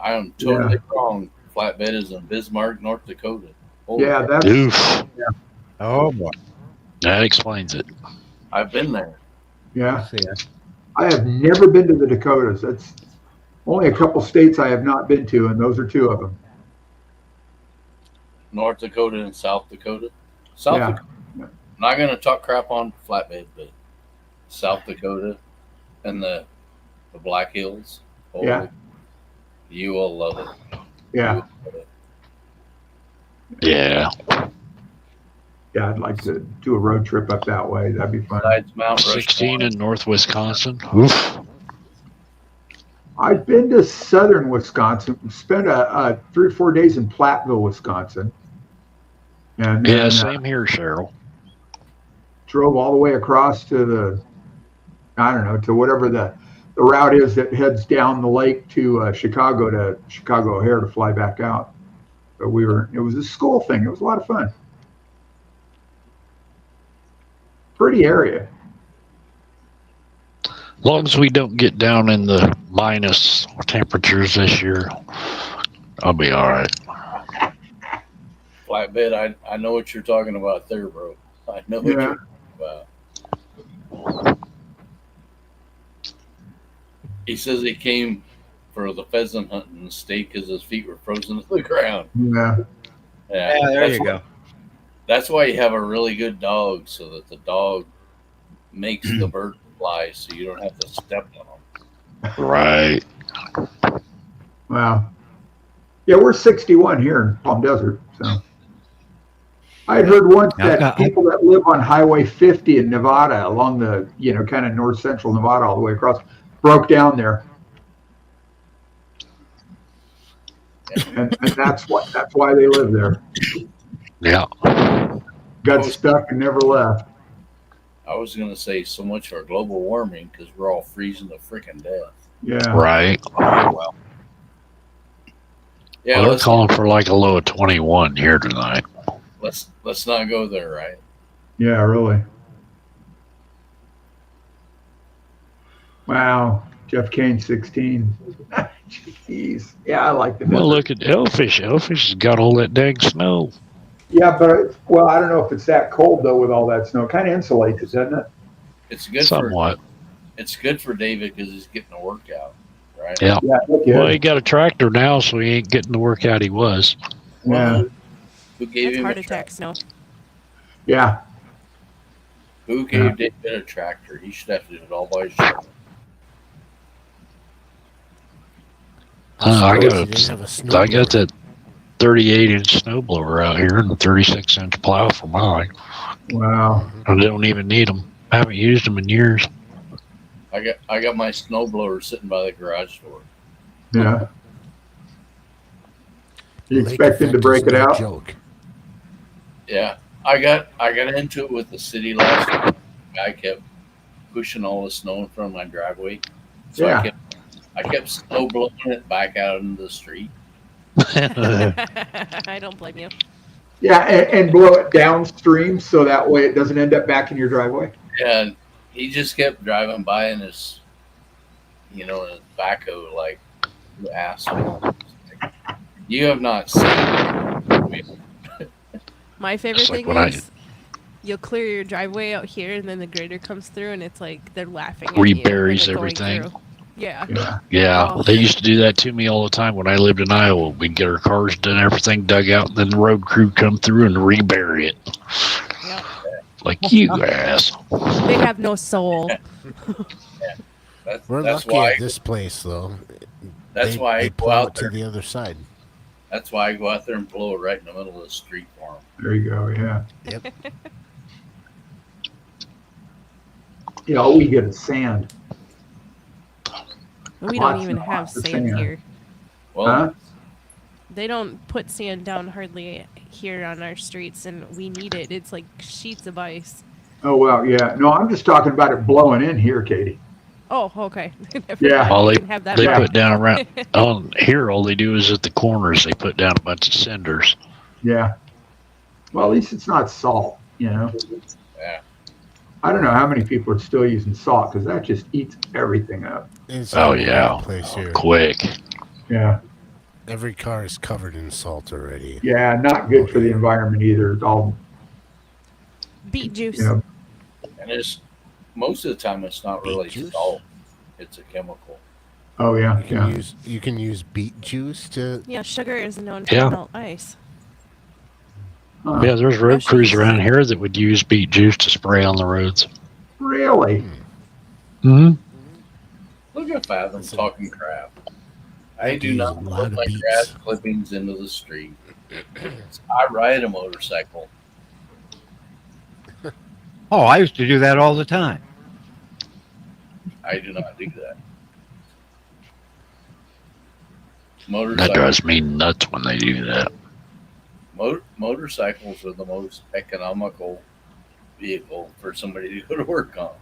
I am totally wrong. Flatbed is in Bismarck, North Dakota. Yeah, that's. Oof. Oh, boy. That explains it. I've been there. Yeah. I have never been to the Dakotas. That's only a couple states I have not been to, and those are 2 of them. North Dakota and South Dakota. Dakota. I'm not going to talk crap on Flatbed, but South Dakota and the Black Hills. You will love it. Yeah. Yeah. Yeah, I'd like to do a road trip up that way. That'd be fun. Besides Mount 16 Rushmore. in North Wisconsin. Oof. I've been to southern Wisconsin. Spent 3 or 4 days in Platteville, Wisconsin. And then, Same here, Cheryl. drove all the way across to to whatever the route is that heads down the lake to Chicago O'Hare to fly back out. But it was a school thing. It was a lot of fun. Pretty area. As long as we don't get down in the minus temperatures this year, I'll be all right. Flatbed, I know what you're talking about there, bro. I know what you're talking about. He says he came for the pheasant hunting and stayed because his feet were frozen to the ground. Yeah. Yeah, there you go. That's why you have a really good dog, so that the dog makes the bird fly, so you don't have to step on them. Right. Wow. Yeah, we're 61 here in Palm Desert. So I had heard once that people that live on Highway 50 in Nevada, along the kind of north central Nevada all the way across, broke down there. And that's why they live there. Yeah. Got stuck and never left. I was going to say so much for global warming because we're all freezing to freaking death. Yeah. Right. Well, yeah, They're calling for like a low of 21 here tonight. Let's not go there, right? Yeah, really. Wow. Jeff Kane, 16. Jeez. Yeah, I like the. Well, look at Elfish. Elfish has got all that dang snow. Yeah, but I don't know if it's that cold though with all that snow. It kind of insulates it, doesn't it? It's good somewhat. It's good for David because he's getting a workout, right? Yeah. Well, he got a tractor now, so he ain't getting the workout he was. Yeah. Who gave That's him heart a attack tractor? snow. Yeah. Who gave David a tractor? He should have to do it all by himself. I got He didn't have a that. 38-inch snowblower out here and a 36-inch plow for mine. Wow. I don't even need them. I haven't used them in years. I got my snowblower sitting by the garage door. Yeah. You Lake expected to effect break is it no out? Joke. Yeah, I got into it with the city last year. I kept pushing all the snow in front of my driveway, so Yeah. I kept snow blowing it back out into the street. I don't blame you. Yeah, and blow it downstream so that way it doesn't end up back in your driveway. And he just kept driving by in his, his backhoe like, you asshole. You have not seen. My favorite Just like thing when is you'll clear your driveway out here, and then the grader comes through, and it's like they're laughing at you. Reburies when they're going everything. through. Yeah. Yeah. Yeah, Oh. they used to do that to me all the time when I lived in Iowa. We'd get our cars done, everything dug out, and then the road crew come through and rebury it. Yep. Like, you ass. They have no soul. We're That's lucky why. at this place, though. That's why I they go plow out it to there. the other side. That's why I go out there and blow it right in the middle of the street for them. There you go. Yeah. Yep. Yeah, all we get is sand. We Lots don't even and have lots of sand sand. here. Well, Huh? They don't put sand down hardly here on our streets, and we need it. It's like sheets of ice. Oh, well, yeah. No, I'm just talking about it blowing in here, Katie. Oh, okay. Yeah. All We they can have that they back. put down around on here. All they do is at the corners they put down a bunch of cinders. Yeah. Well, at least it's not salt, yeah. I don't know how many people are still using salt because that just eats everything up. It's Oh all over yeah, the place here. quick. Yeah. Every car is covered in salt already. Yeah, not good for the environment either. It's all, Beet juice. you know, And it's most of the time it's not Beet really juice? salt; it's a chemical. oh, yeah. You can use beet juice to. Yeah, sugar is known to Yeah. melt ice. Huh. Yeah, there's road crews Rushes. around here that would use beet juice to spray on the roads. Really? Hmm. Look at Fathom talking crap. I They do use not a lot put of my beets. grass clippings into the street. I ride a motorcycle. Oh, I used to do that all the time. I do not do that. That Motorcycles. drives me nuts when they do that. Motorcycles are the most economical vehicle for somebody to go to work on.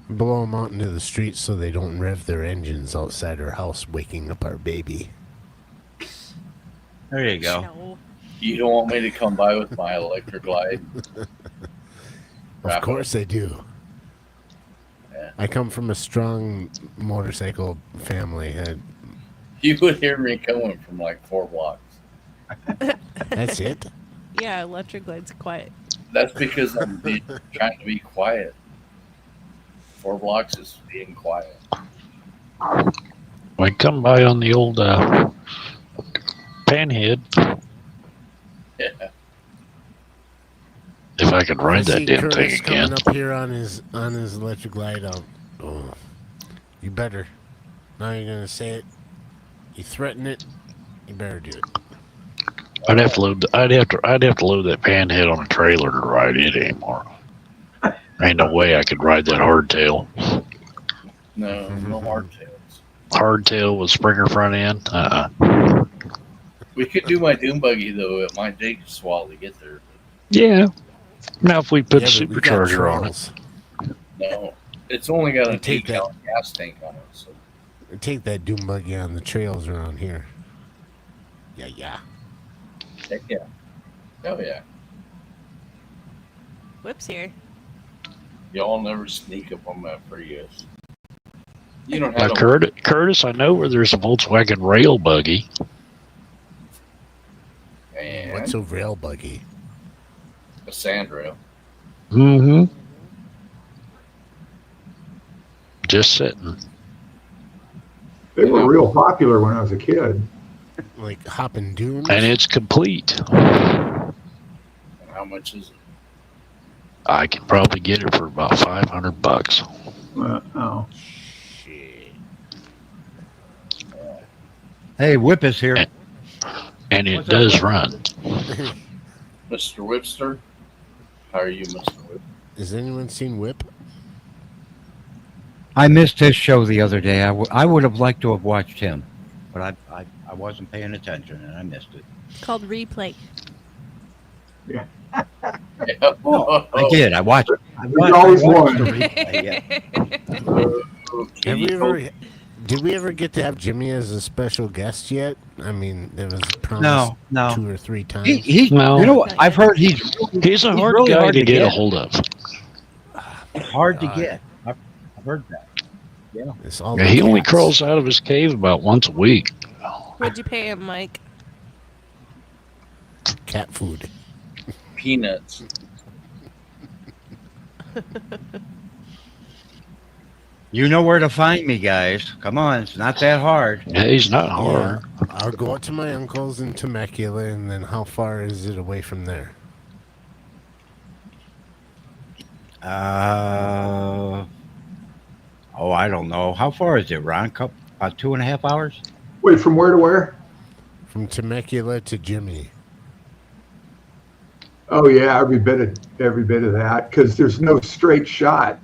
Blow them out into the street so they don't rev their engines outside our house, waking up our baby. There you go. No. You don't want me to come by with my electric glide? Of course I do. Yeah. I come from a strong motorcycle family. You would hear me coming from like 4 blocks. That's it. Yeah, electric glide's quiet. That's because I'm trying to be quiet. 4 blocks is being quiet. I come by on the old panhead. Yeah. If I could ride I that see damn thing Curtis again. coming up here on his electric glide. Oh, you better. Now you're gonna say it. You threaten it. You better do it. I'd have to load that panhead on a trailer to ride it anymore. Ain't no way I could ride that hardtail. No hardtails. Hardtail with Springer front end. We could do my Doom buggy though. It might take us a while to get there. Yeah. Now if we put Yeah, a but we got supercharger on it. trails. No, it's only got a Take 8 gallon gas tank on it. So Take that doom buggy on the trails around here. Yeah. heck yeah. Oh yeah. Whoops here. Y'all never sneak up on my Prius. You don't Now, have Curtis, I know where there's a Volkswagen rail buggy. and What's a rail buggy? a sandrail. Mm-hmm. Just sitting. They were real popular when I was a kid. Like hopping dunes? And it's complete. And how much is it? I can probably get it for about $500. Oh. Shit. Hey, Whip is here. And and it What's up, does bud? run. Mr. Whipster. How are you, Mr. Whip? Has anyone seen Whip? I missed his show the other day. I would have liked to have watched him, but I wasn't paying attention and I missed it. It's called replay. Yeah. No, I did. I watched it. There's always one. the replay, yeah. Have we ever? Did we ever get to have Jimmy as a special guest yet? I mean, there was promised No. 2 or 3 times. He No. You know what? I've heard he's He's a hard really guy hard to get a hold of. hard to get. I've heard that. It's all Yeah, the he only cats. crawls out of his cave about once a week. What'd you pay him, Mike? cat food. Peanuts. You know where to find me, guys. Come on, it's not that hard. Yeah, he's not hard. Yeah, I'll go out to my uncle's in Temecula, and then how far is it away from there? I don't know. How far is it, Ron? About 2.5 hours? Wait, from where to where? From Temecula to Jimmy. Oh yeah, every bit of that, because there's no straight shot.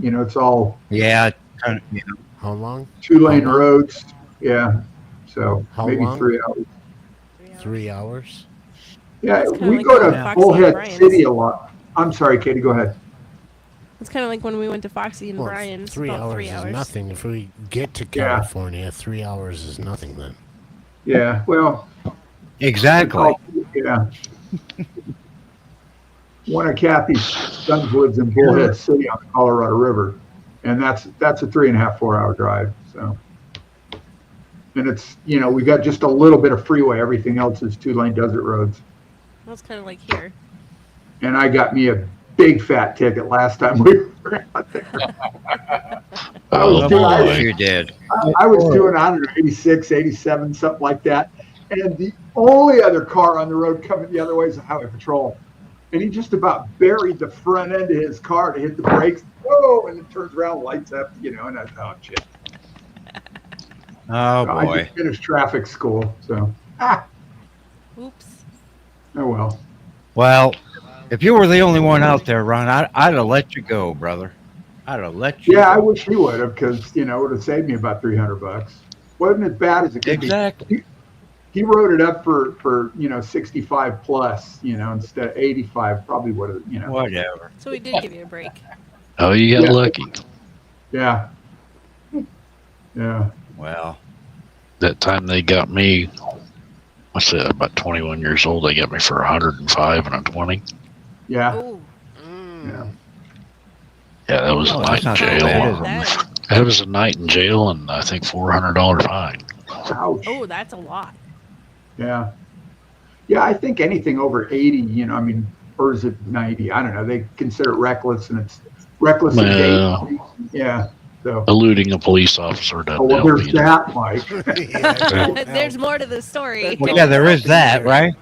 You know, it's all Yeah, kind of, How long? 2-lane roads. Yeah, so How maybe long? 3 hours. 3 hours. Yeah, It's kinda we like go going to to Foxy and Bullhead Brian's. City a lot. I'm sorry, Katie. Go ahead. It's kind of like when we went to Foxy and Well, Brian's. 3 about hours 3 hours. is nothing. If we get to Yeah. California, 3 hours is nothing then. Yeah, well, exactly. yeah. One of Kathy's sons lives in Bullhead City on the Colorado River, and that's a 3.5-4 hour drive. So, and it's, you know, we got just a little bit of freeway. Everything else is 2-lane desert roads. That's kind of like here. And I got me a big fat ticket last time we were out there. I was Oh, doing- Of I course boy. you did. I was doing 186, 87, something like that. And the only other car on the road coming the other way is the highway patrol. And he just about buried the front end of his car to hit the brakes. Whoa! And it turns around, lights up, you know, and I thought, oh, shit. Oh, So I boy. just finished traffic school. So, Oops. oh well. Well, if you were the only one out there, Ron, I'd have let you go, brother. I'd have let you Yeah, I go. wish he would have, because, you know, it would have saved me about $300. Wasn't as bad as it could Exactly. be. He wrote it up for 65 plus, you know, instead of 85, probably would have, you know. Whatever. So we did give you a break. Oh, you got Yeah. lucky. Yeah. Yeah. Well, That time they got me, what's that, about 21 years old, they got me for 105 and a 20. Yeah. Oh, Yeah. Yeah, that was a Oh, night that's in not so jail. bad, is that, That was a night in jail and I think $400 fine. Ouch. oh, that's a lot. Yeah. Yeah, I think anything over 80, you know, I mean, or is it 90? I don't know. They consider it reckless, and it's reckless and Well. dangerous. Yeah. So, Eluding a police officer doesn't oh, well, help there's either. that, Mike. Yeah, There's more to the story. well, yeah, there is that, right?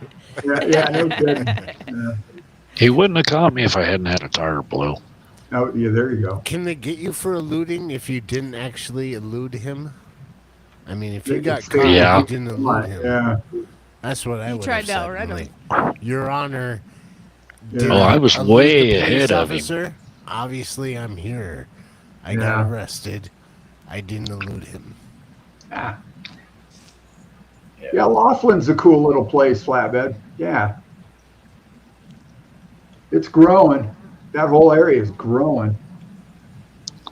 Yeah, no kidding. Yeah. He wouldn't have caught me if I hadn't had a tire blow. Oh, yeah, there you go. Can they get you for eluding if you didn't actually elude him? I mean, if you got It's- caught, Yeah. you didn't elude him. Yeah. That's what I You would tried have to said. outrun him. Like, Your Honor. Yeah. did Oh, I was elude way the police ahead of him. officer? Obviously, I'm here. I Yeah. got arrested. I didn't elude him. Yeah. Yeah, Laughlin's a cool little place, Flatbed. Yeah. It's growing. That whole area is growing.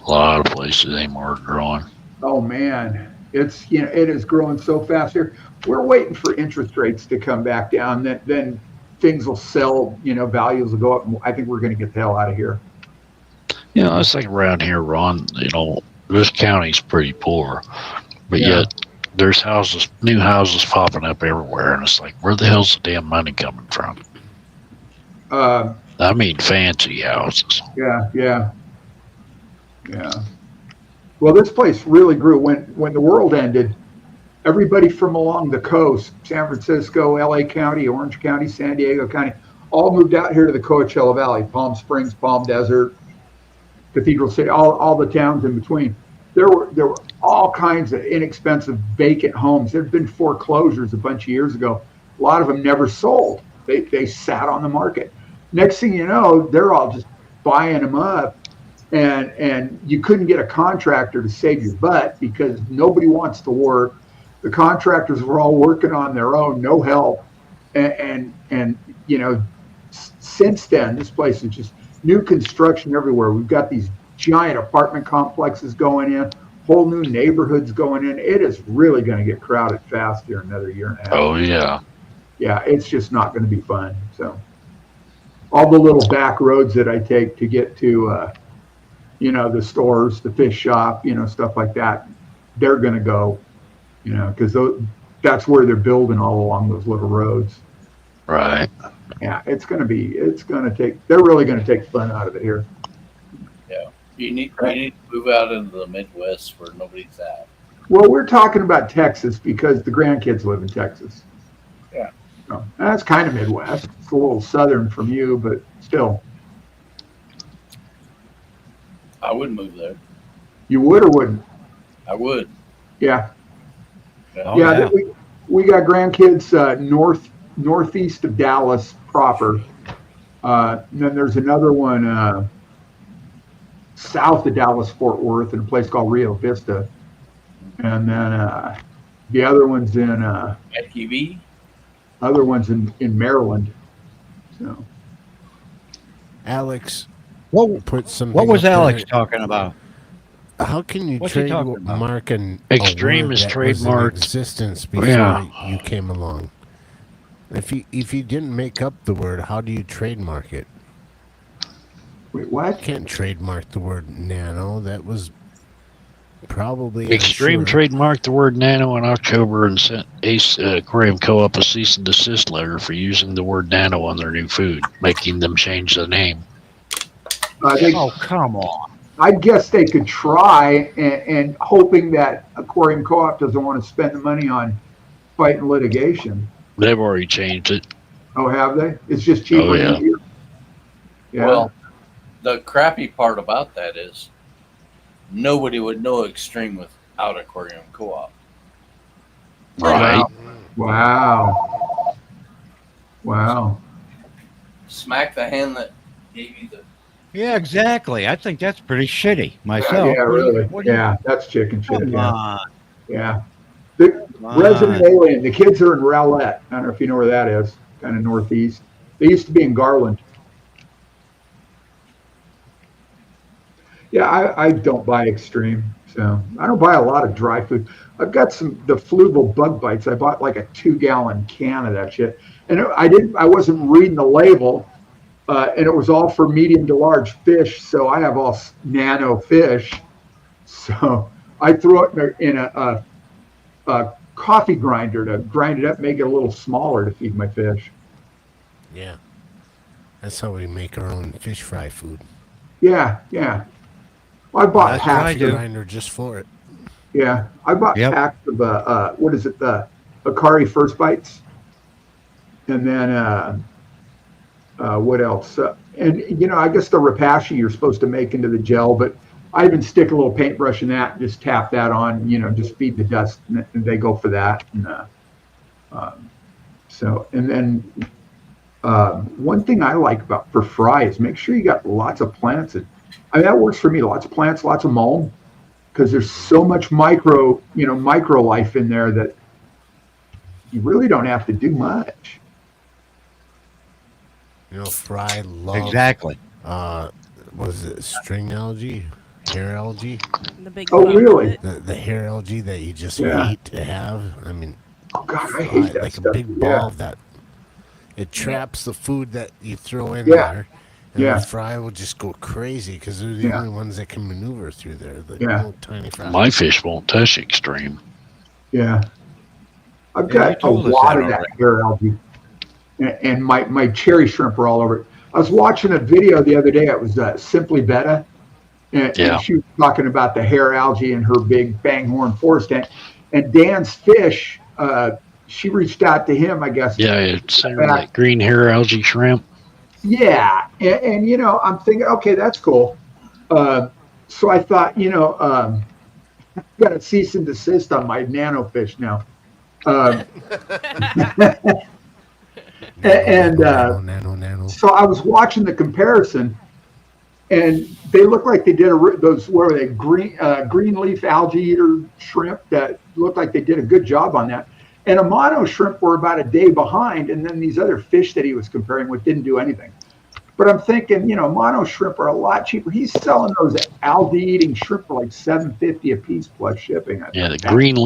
A lot of places anymore are growing. Oh man, it's, you know, it is growing so fast here. We're waiting for interest rates to come back down. Then things will sell. You know, values will go up. I think we're going to get the hell out of here. You know, it's like around here, Ron, you know, this county's pretty poor, but Yeah. yet there's houses, new houses popping up everywhere. And it's like, where the hell's the damn money coming from? I mean, fancy houses. Yeah, yeah, yeah. Well, this place really grew when the world ended. Everybody from along the coast, San Francisco, LA County, Orange County, San Diego County, all moved out here to the Coachella Valley, Palm Springs, Palm Desert, Cathedral City, all the towns in between. There were all kinds of inexpensive vacant homes. There'd been foreclosures a bunch of years ago, A lot of them never sold. They sat on the market. Next thing you know, they're all just buying them up, and you couldn't get a contractor to save your butt because nobody wants to work. The contractors were all working on their own, no help, and since then, this place is just new construction everywhere. We've got these giant apartment complexes going in, whole new neighborhoods going in. It is really going to get crowded fast here in another year and a half. Oh yeah. Yeah, it's just not going to be fun. So all the little back roads that I take to get to, the stores, the fish shop, stuff like that, they're going to go, because that's where they're building all along those little roads. Right. Yeah, they're really going to take fun out of it here. Yeah. You need to move out into the Midwest where nobody's at. Well, we're talking about Texas because the grandkids live in Texas. Yeah. So, that's kind of Midwest. It's a little southern from you, but still. I would move there. You would or wouldn't? I would. Yeah. Oh, Yeah. We got grandkids northeast of Dallas proper. And then there's another one south of Dallas, Fort Worth, in a place called Rio Vista. And then the other one's in FUV? other ones in Maryland. So Alex, What put something. what was up there. Alex talking about? How can you What's he talking trademark about? Extreme is that was in trademarked. existence before Yeah. you came along? If you didn't make up the word, how do you trademark it? wait, You what? can't trademark the word nano. That was probably Extreme I'm sure, trademarked the word nano in October and sent Ace Aquarium Co-op a cease and desist letter for using the word nano on their new food, making them change the name. Oh, come on. I guess they could try and hoping that Aquarium Co-op doesn't want to spend the money on fighting litigation. They've already changed it. Oh, have they? It's just cheaper. Oh, yeah. and easier? Yeah. Well, the crappy part about that is nobody would know Extreme without Aquarium Co-op. Right. Wow. Smack the hand that gave you the. Yeah, exactly. I think that's pretty shitty myself. Yeah, really. What do you- Yeah, that's chicken shit. Come Yeah. on. Yeah. The Come on. Resident Alien, the kids are in Rowlett. I don't know if you know where that is, kind of northeast. They used to be in Garland. Yeah, I don't buy Extreme, so I don't buy a lot of dry food. I've got the Fluval bug bites. I bought like a 2-gallon can of that shit, and I wasn't reading the label, and it was all for medium to large fish. So I have all nano fish, so I throw it in a coffee grinder to grind it up, make it a little smaller to feed my fish. Yeah, that's how we make our own fish fry food. Yeah. Well, I bought That's what I packs. do. Grinder just for it. Yeah, I bought Yep. packs of what is it, the Akari First Bites, and then what else? And I guess the Rapashi you're supposed to make into the gel, but I even stick a little paintbrush in that and just tap that on. Just feed the dust, and they go for that. And then one thing I like about for fry is make sure you got lots of plants. That works for me. Lots of plants, lots of mulch, because there's so much micro life in there that you really don't have to do much. Fry love. Exactly. Was it string algae? Hair algae? The big Oh, bump of really? it. The hair algae that you just Yeah. hate to have? I mean, Oh God, I fry, hate that like stuff. a big ball Yeah. of that. It traps the food that you throw in Yeah. there. And Yeah. the fry will just go crazy because they're the Yeah. only ones that can maneuver through there. The Yeah. little tiny fry. My fish won't touch Extreme. Yeah. I've Yeah, got you a told us lot that of that already. hair algae, and my cherry shrimp are all over it. I was watching a video the other day. It was Simply Betta, and Yeah. she was talking about the hair algae in her big banghorn forest tank. And Dan's fish, she reached out to him, I guess. Yeah, it's that green hair algae shrimp. Yeah, and I'm thinking, okay, that's cool. So I thought, I've got to cease and desist on my nano fish now. And nano. so I was watching the comparison, and they look like they did those what were they green leaf algae eater shrimp that looked like they did a good job on that. And a mono shrimp were about a day behind, and then these other fish that he was comparing with didn't do anything. But I'm thinking, mono shrimp are a lot cheaper. He's selling those algae eating shrimp for like $7.50 a piece plus shipping. Yeah, the green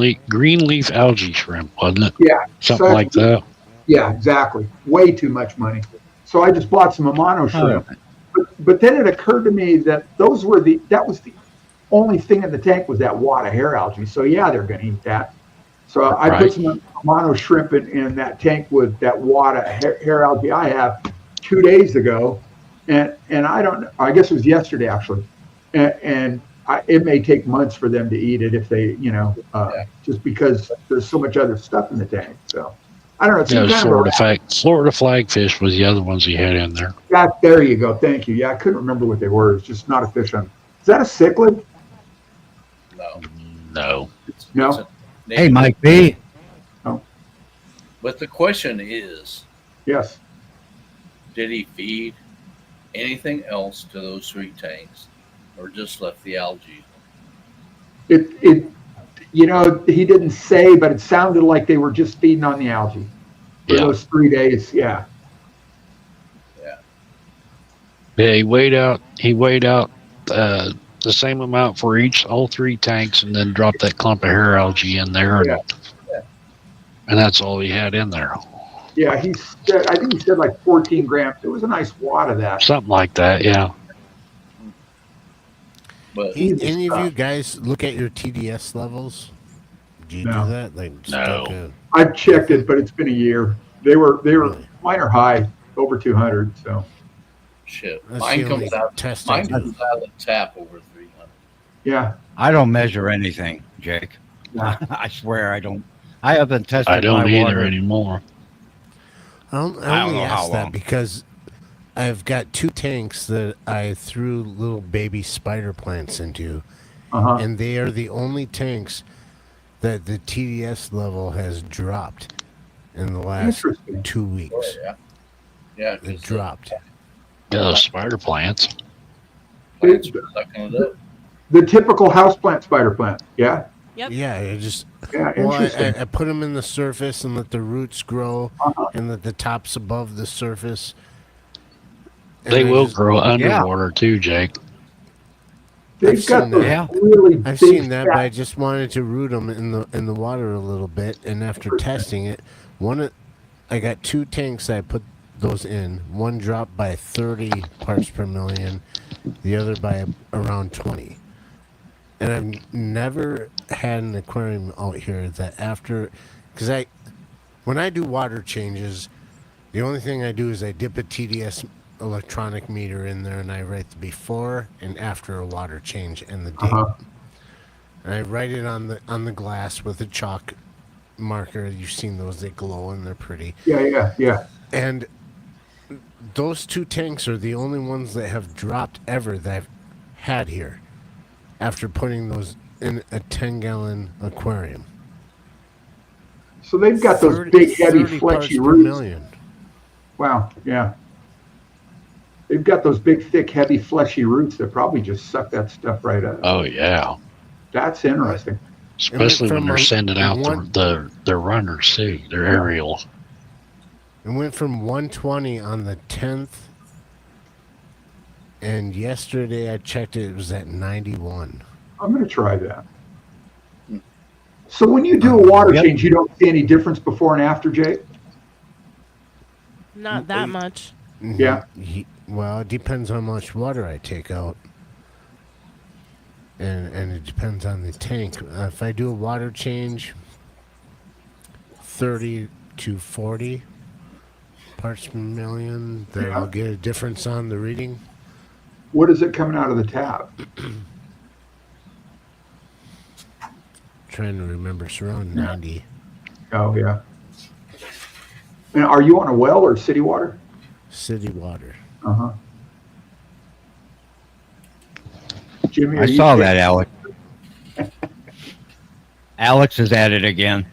leaf algae shrimp, wasn't it? Yeah, Something like that. Yeah, exactly. Way too much money. So I just bought some mono shrimp. But then it occurred to me that that was the only thing in the tank was that wad of hair algae. So yeah, they're going to eat that. So I put some mono shrimp in that tank with that wad of hair algae I have 2 days ago, and I don't know. I guess it was yesterday actually, and it may take months for them to eat it if they, just because there's so much other stuff in the tank. So I don't know. It's Yeah, it was Florida flagfish was the other ones he had in there. Yeah, there you go. Thank you. Yeah, I couldn't remember what they were. It's just not a fish on. Is that a cichlid? No. No. Hey, Mike B. No. But the question is, yes, did he feed anything else to those 3 tanks, or just left the algae? He didn't say, but it sounded like they were just feeding on the algae for those 3 days. Yeah. Yeah, he weighed out the same amount for all 3 tanks, and then dropped that clump of hair algae in there, and that's all he had in there. Yeah, I think he said like 14 grams. It was a nice wad of that. Something like that, yeah. But any of you guys look at your TDS levels? Do you do that? No. I've checked it, but it's been a year. They were mine are high, over 200. So shit, That's mine the comes only out. test Mine I do. comes out of the tap over 300. yeah, I don't measure anything, Jake. Yeah. I swear I don't. I haven't tested I don't my either water. anymore. I don't only know how asked that long. because I've got 2 tanks that I threw little baby spider plants into, and they are the only tanks that the TDS level has dropped in the last 2 weeks. Oh, yeah, It dropped. Yeah, those spider plants. Plants are sucking it up. the typical houseplant spider plant. Yeah, Yep. Yeah, it just. yeah, Well, interesting. I put them in the surface and let the roots grow, Uh-huh. and let the tops above the surface. And They I will just- grow underwater too, Jake. They've I've got seen those that. really I've big seen that, but I just wanted to root them in the water a little bit. And after testing it, I got 2 tanks I put those in. One dropped by 30 parts per million, the other by around 20. And I've never had an aquarium out here that because when I do water changes, the only thing I do is I dip a TDS electronic meter in there, and I write the before and after a water change and the date. And I write it on the glass with a chalk marker. You've seen those; they glow and they're pretty. Yeah. And those 2 tanks are the only ones that have dropped ever that I've had here after putting those in a 10-gallon aquarium. So they've got those 30 big, heavy, 30 parts fleshy per roots. million. Wow. Yeah. They've got those big, thick, heavy, fleshy roots that probably just suck that stuff right up. Oh yeah, That's interesting. especially when from they're sending out one- their runners too, their aerials. It went from 120 on the 10th, and yesterday I checked it was at 91. I'm going to try that. So when you do a water Yep. change, you don't see any difference before and after, Jake? Not that much. Yeah. Well, it depends how much water I take out. And it depends on the tank. If I do a water change, 30 to 40 parts per million, then I'll get a difference on the reading. What is it coming out of the tap? Trying to remember, it's around 90. Oh, yeah. And are you on a well or city water? City water. Uh-huh. Jimmy, I saw that, Alex. Alex is at it again.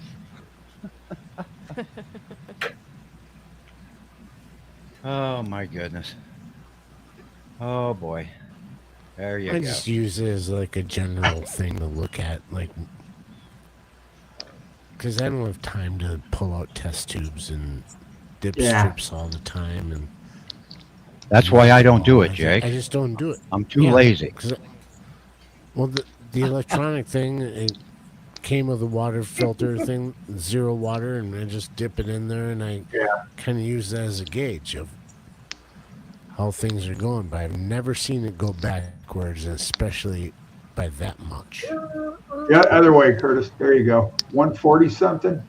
Oh my goodness. Oh boy. There you I go. just use it as like a general thing to look at, like, because I don't have time to pull out test tubes and dip Yeah. strips all the time, and That's why I don't do it, Jake. I just don't do it. I'm too Yeah, lazy. 'cause well, the electronic thing, it came with a water filter thing, zero water, and I just dip it in there, and I Yeah. kind of use that as a gauge of how things are going. But I've never seen it go backwards, and especially by that much. Yeah, other way, Curtis. There you go. 140 something.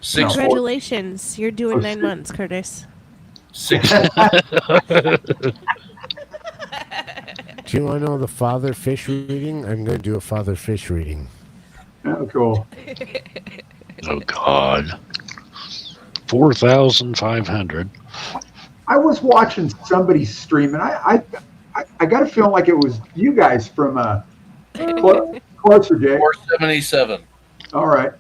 6 Congratulations. You're doing Oh, 9 six. months, Curtis. 6 Do you want to know the father fish reading? I'm going to do a father fish reading. Oh, cool. Oh God. 4,500. I was watching somebody stream, and I got a feeling like it was you guys from closer, Jay. 477. All right.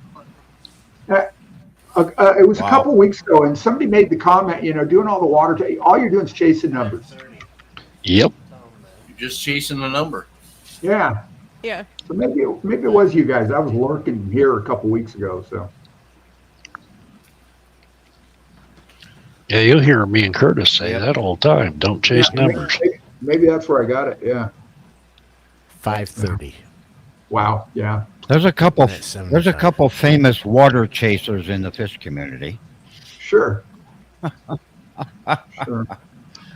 It was a couple weeks ago, and somebody made the comment, doing all the water, all you're doing is chasing numbers. Yep. You're just chasing a number. Yeah. Yeah. So maybe it was you guys. I was lurking here a couple weeks ago, so. Yeah, you'll hear me and Curtis say that all the time. Don't chase numbers. Maybe that's where I got it. Yeah. 530. Wow. Yeah. There's a couple. At 75. There's a couple famous water chasers in the fish community. Sure. Sure.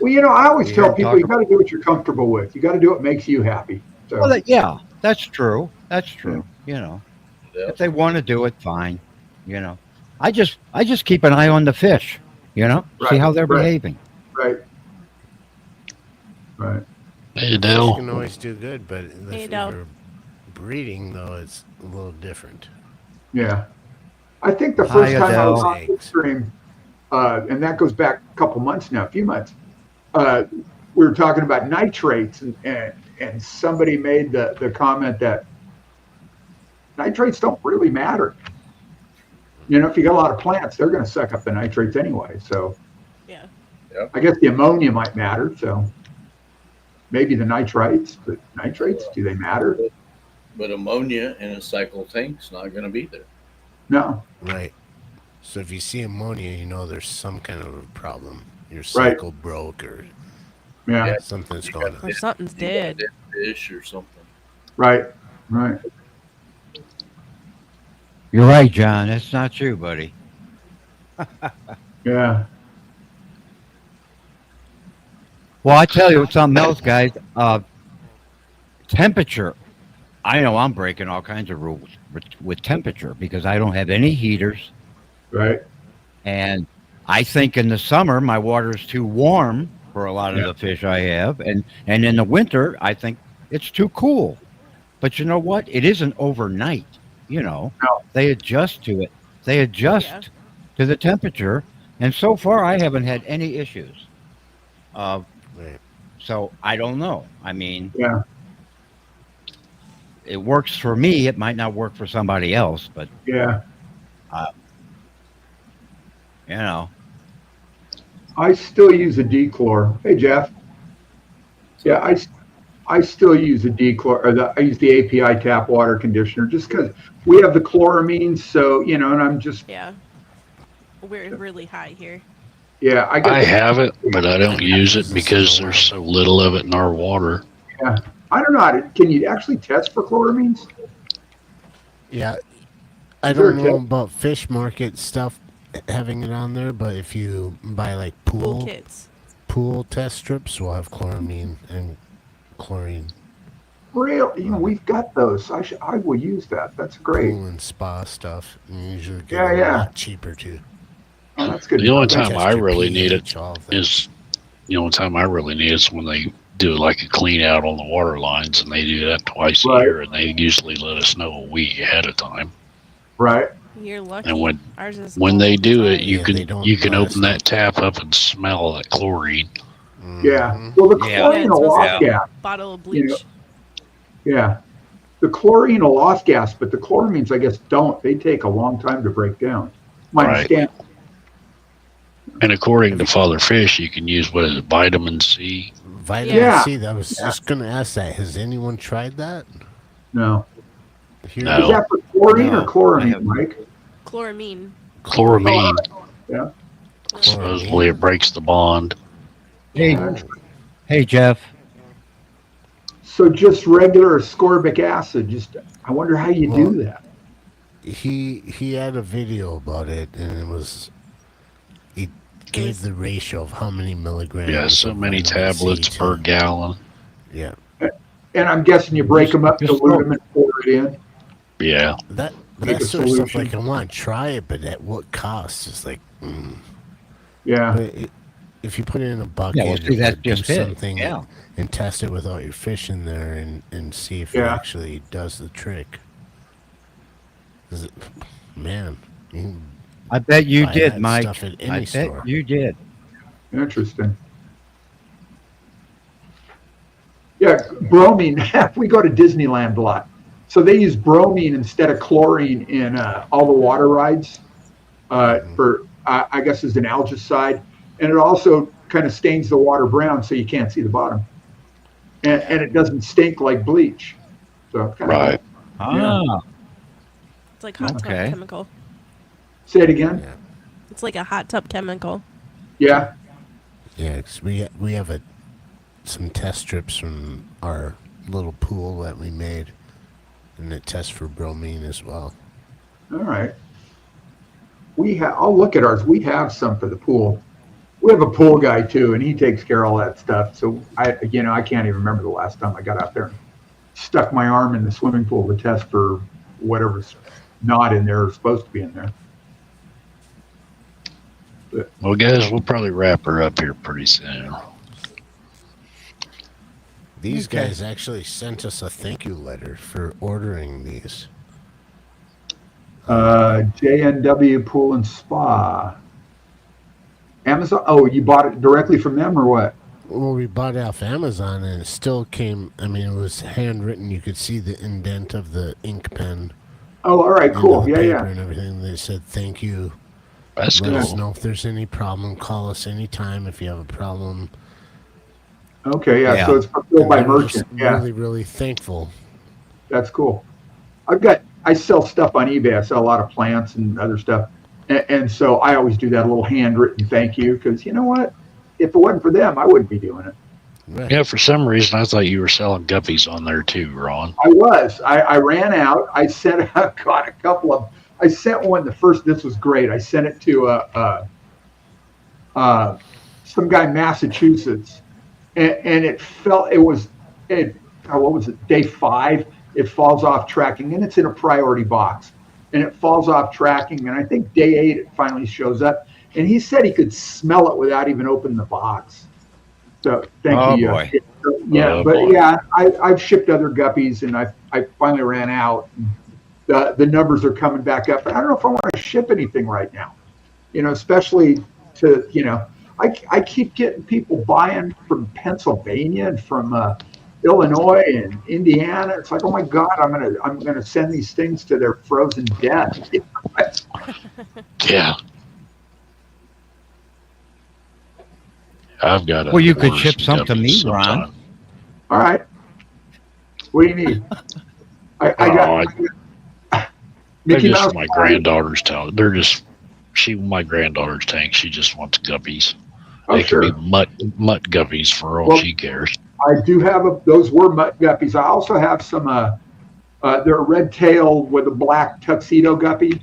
Well, I always tell people you got to do what you're comfortable with. You got to do what makes you happy. So. Well, yeah, that's true. That's true. Yeah. If they want to do it, fine. I just keep an eye on the fish. See how they're behaving. Right. Right. Hey, You Dale. can always do good, but Hey, if Del. you're breeding, though, it's a little different. Yeah. I think the first time I was Adele. on the stream, and that goes back a couple months now, a few months, we were talking about nitrates, and somebody made the comment that nitrates don't really matter. If you got a lot of plants, they're going to suck up the nitrates anyway. So Yeah. I guess the ammonia might matter. So maybe the nitrates, but nitrates, do they matter? But ammonia in a cycle tank's not going to be there. No. Right. So if you see ammonia, there's some kind of a problem. Your cycle broke or Yeah. something's going on. Or something's dead. Dead fish or something. Right. Right. You're right, John. That's not you, buddy. Yeah. Well, I tell you something else, guys. Temperature. I know I'm breaking all kinds of rules with temperature because I don't have any heaters. Right. And I think in the summer, my water is too warm for a lot of the fish I have. And in the winter, I think it's too cool. But you know what? It isn't overnight. They adjust to it. They adjust to the temperature. And so far, I haven't had any issues. So I don't know. I mean, Yeah. it works for me. It might not work for somebody else, but Yeah. I still use a dechlor. Hey, Jeff. Yeah, I still use a dechlor, or I use the API tap water conditioner just because we have the chloramines. So and I'm just Yeah. We're really high here. yeah. I have it, but I don't use it because there's so little of it in our water. Yeah. I don't know. Can you actually test for chloramines? Yeah. I Is there don't a know tip? about fish market stuff having it on there, but if you buy like Cool pool kids. test strips, will have chloramine and chlorine. Real? We've got those. I will use that. That's great. Pool and spa stuff. And you usually get Yeah, it a yeah. lot cheaper too. Oh, that's good. The only Thank time you. I really need it pH, all of that. is when they do like a clean out on the water lines, and they do that twice a Right. year, and they usually let us know a week ahead of time. Right. You're lucky. And Ours is when all they the do time. it, you Yeah, they can don't you can let us open know. that tap up and smell that chlorine. Yeah. Mhm. Well, the Yeah. chlorine will Yeah, off it's gas. Bottle of bleach. Yeah. The chlorine will off gas, but the chloramines, I guess, don't. They take a long time to break down. My Right. understanding. And according to Father Fish, you can use what is it, vitamin C. Vitamin Yeah. C. I was just going to ask that. Has anyone tried that? No. Here, No. Is that for chlorine No, or chloramine, I have- Mike? Chloramine. Chloramine. Yeah. Supposedly it breaks the bond. Hey, Oh. hey, Jeff. So just regular ascorbic acid. I wonder how you Well, do that. He had a video about it, and he gave the ratio of how many milligrams. Yeah, so of many vitamin C tablets to- per gallon. Yeah, And I'm guessing you break them up, Just dilute them, and pour it in. Yeah. Make that a sort of stuff. solution. Like, I want to try it, but at what cost? It's like, Yeah. but if you put it in a bucket, Yeah, well, see, that's or do just it. something, Yeah. and test it without your fish in there, and see if it Yeah. actually does the trick. 'Cause man, you can I bet you buy did, that Mike. stuff at any I store. bet you did. Interesting. Yeah, bromine. We go to Disneyland a lot. So they use bromine instead of chlorine in all the water rides for, I guess, as an algicide. And it also kind of stains the water brown so you can't see the bottom. And it doesn't stink like bleach. So kind Right. Ah, It's like hot tub Okay. chemical. Say it again. Yeah. It's like a hot tub chemical. Yeah. Yeah, 'cause we have some test strips from our little pool that we made, and it tests for bromine as well. All right. I'll look at ours. We have some for the pool. We have a pool guy too, and he takes care of all that stuff. So I can't even remember the last time I got out there and stuck my arm in the swimming pool to test for whatever's not in there or supposed to be in there. Well, guys, we'll probably wrap her up here pretty soon. These Okay. guys actually sent us a thank you letter for ordering these. JNW Pool and Spa. Amazon. Oh, you bought it directly from them or what? Well, we bought it off Amazon, and it still came. I mean, it was handwritten. You could see the indent of the ink pen. Oh, all right, into cool. the Yeah, paper yeah. and everything. They said thank you. That's Let us cool. know if there's any problem. Call us anytime if you have a problem. Okay, yeah. Yeah. So it's fulfilled by And we're just merchant. Yeah, Really, really thankful. that's cool. I sell stuff on eBay. I sell a lot of plants and other stuff. And so I always do that little handwritten thank you because you know what? If it wasn't for them, I wouldn't be doing it. Right. Yeah, for some reason, I thought you were selling guppies on there too, Ron. I was. I ran out. I sent got a couple of. I sent one. This was great. I sent it to some guy in Massachusetts, and what was it? Day 5. It falls off tracking, and it's in a priority box, and it falls off tracking. And I think day 8 it finally shows up, and he said he could smell it without even opening the box. So thank Oh, you. boy. Yeah, Oh, but boy. yeah, I've shipped other guppies, and I finally ran out. The numbers are coming back up, but I don't know if I want to ship anything right now. Especially to I keep getting people buying from Pennsylvania and from Illinois and Indiana. It's like, oh my God, I'm gonna send these things to their frozen death. Yeah. I've got. Well, you could ship some to me, Ron. All right, what do you need? I got They're Mickey just Mouse. my granddaughter's tank. My granddaughter's tank. She just wants guppies. Oh, They sure. could be mutt guppies for all Well, she cares. I do have those were mutt guppies. I also have some. They're a red tail with a black tuxedo guppy,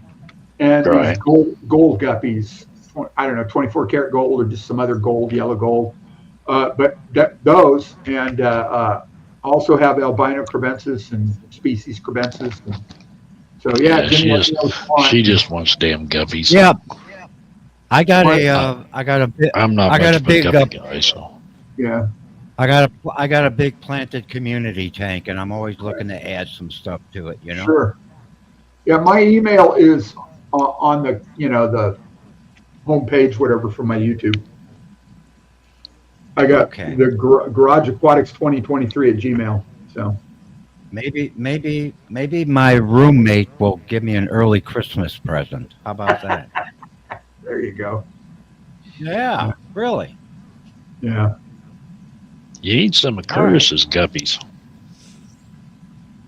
and these Right. gold guppies. I don't know, 24 karat gold or just some other gold, yellow gold. But those, and also have albino crebensis and species crebensis. And so yeah, She just wants damn guppies. yeah. I got What? I'm not I got much a of big guppy guy, so yeah. I got a big planted community tank, and I'm always looking to add some stuff to it. Sure. Yeah, my email is on the the homepage, whatever, for my YouTube. I got Okay. the Garage Aquatics 2023 at Gmail. So Maybe my roommate will give me an early Christmas present. How about that? there you go. Yeah, really. Yeah. You need some of Curtis's guppies.